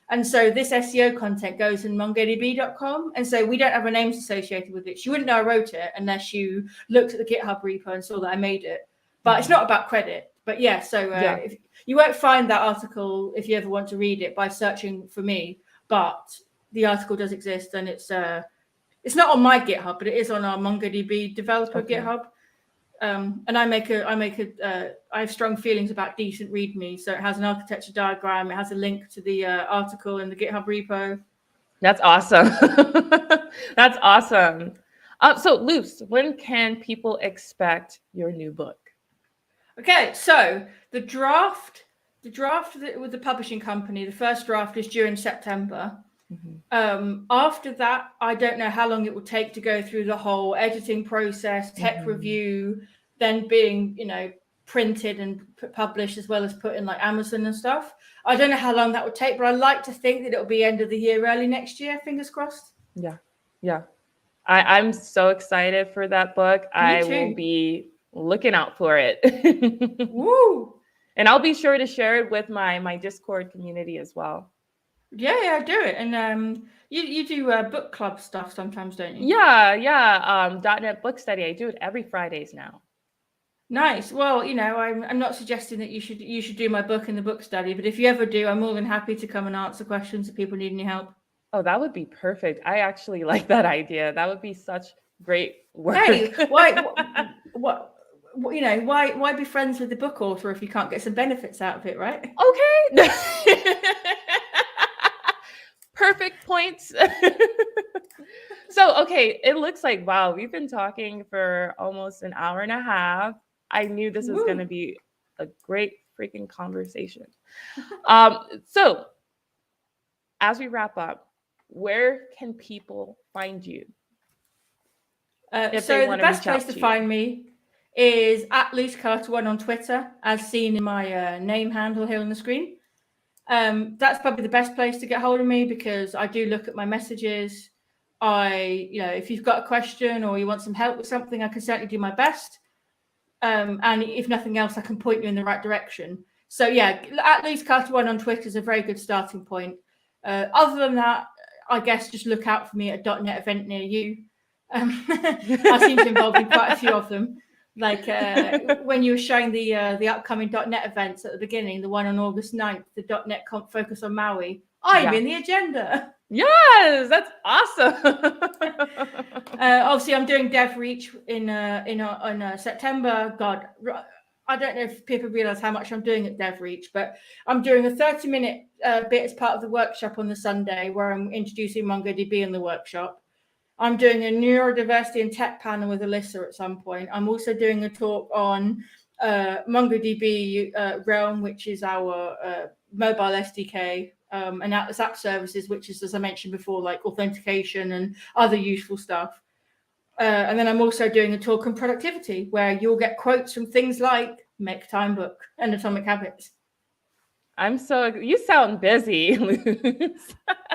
And so this SEO content goes in mongodb.com. And so we don't have our names associated with it. So you wouldn't know I wrote it unless you looked at the GitHub repo and saw that I made it. But it's not about credit. But if you won't find that article if you ever want to read it by searching for me. But the article does exist, and it's not on my GitHub, but it is on our MongoDB developer GitHub. And I have strong feelings about decent README. So it has an architecture diagram. It has a link to the article in the GitHub repo. That's awesome. That's awesome. So Luce, when can people expect your new book? Okay, so the draft with the publishing company, the first draft is due in September. After that, I don't know how long it will take to go through the whole editing process, tech review, then being, you know, printed and published, as well as put in like Amazon and stuff. I don't know how long that would take, but I like to think that it'll be end of the year, early next year. Fingers crossed. Yeah. I'm so excited for that book. I will be looking out for it. Woo! And I'll be sure to share it with my Discord community as well. Yeah, do it. And you do book club stuff sometimes, don't you? Yeah. .NET Book Study. I do it every Fridays now. Nice. Well, you know, I'm not suggesting that you should do my book in the book study, but if you ever do, I'm more than happy to come and answer questions if people need any help. Oh, that would be perfect. I actually like that idea. That would be such great work. Hey, why be friends with the book author if you can't get some benefits out of it, right? Okay. Perfect points. So, okay, it looks like, wow, we've been talking for almost an hour and a half. I knew this was going to be a great freaking conversation. So as we wrap up, where can people find you? So the best place to find me is at Luce Carter 1 on Twitter, as seen in my name handle here on the screen. That's probably the best place to get hold of me, because I do look at my messages. If you've got a question or you want some help with something, I can certainly do my best. And if nothing else, I can point you in the right direction. So yeah, at Luce Carter 1 on Twitter is a very good starting point. Other than that, I guess just look out for me at a .NET event near you. I seem to involve in quite a few of them. Like when you were showing the upcoming .NET events at the beginning, the one on August 9th, the .NET Conf focus on Maui. I'm in the agenda. Yes, that's awesome. Obviously, I'm doing DevReach in September. God, I don't know if people realize how much I'm doing at DevReach, but I'm doing a 30-minute bit as part of the workshop on the Sunday, where I'm introducing MongoDB in the workshop. I'm doing a neurodiversity and tech panel with Alyssa at some point. I'm also doing a talk on MongoDB Realm, which is our mobile SDK, and Atlas App Services, which is, as I mentioned before, like authentication and other useful stuff. And then I'm also doing a talk on productivity, where you'll get quotes from things like Make Time Book and Atomic Habits. You sound busy.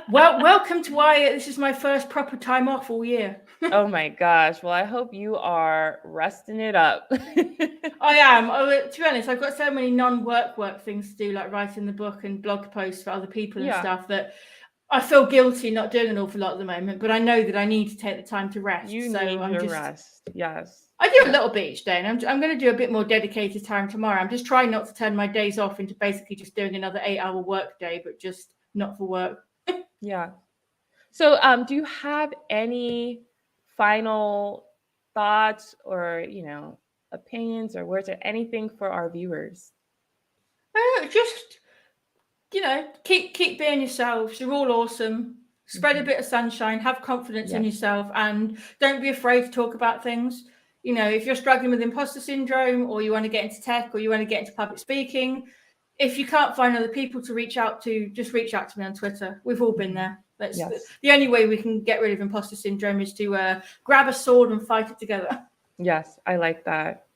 Well, welcome to why this is my first proper time off all year. Oh my gosh. Well, I hope you are resting it up. I am. To be honest, I've got so many non-work things to do, like writing the book and blog posts for other people and stuff, that I feel guilty not doing an awful lot at the moment, but I know that I need to take the time to rest. You need your rest. Yes. I do a little bit each day, and I'm going to do a bit more dedicated time tomorrow. I'm just trying not to turn my days off into basically just doing another 8-hour work day, but just not for work. Yeah. So do you have any final thoughts or, opinions or words or anything for our viewers? Just, keep being yourselves. You're all awesome. Spread a bit of sunshine, have confidence in yourself, and don't be afraid to talk about things. If you're struggling with imposter syndrome, or you want to get into tech, or you want to get into public speaking, if you can't find other people to reach out to, just reach out to me on Twitter. We've all been there. The only way we can get rid of imposter syndrome is to grab a sword and fight it together. Yes, I like that.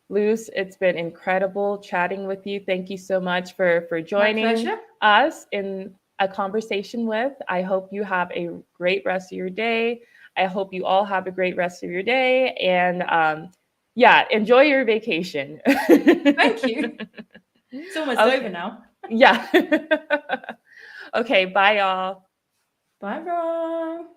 Luce, it's been incredible chatting with you. Thank you so much for joining us in a conversation with. I hope you have a great rest of your day. I hope you all have a great rest of your day. And enjoy your vacation. Thank you. It's almost over now. Yeah. Okay, bye, y'all. Bye, everyone.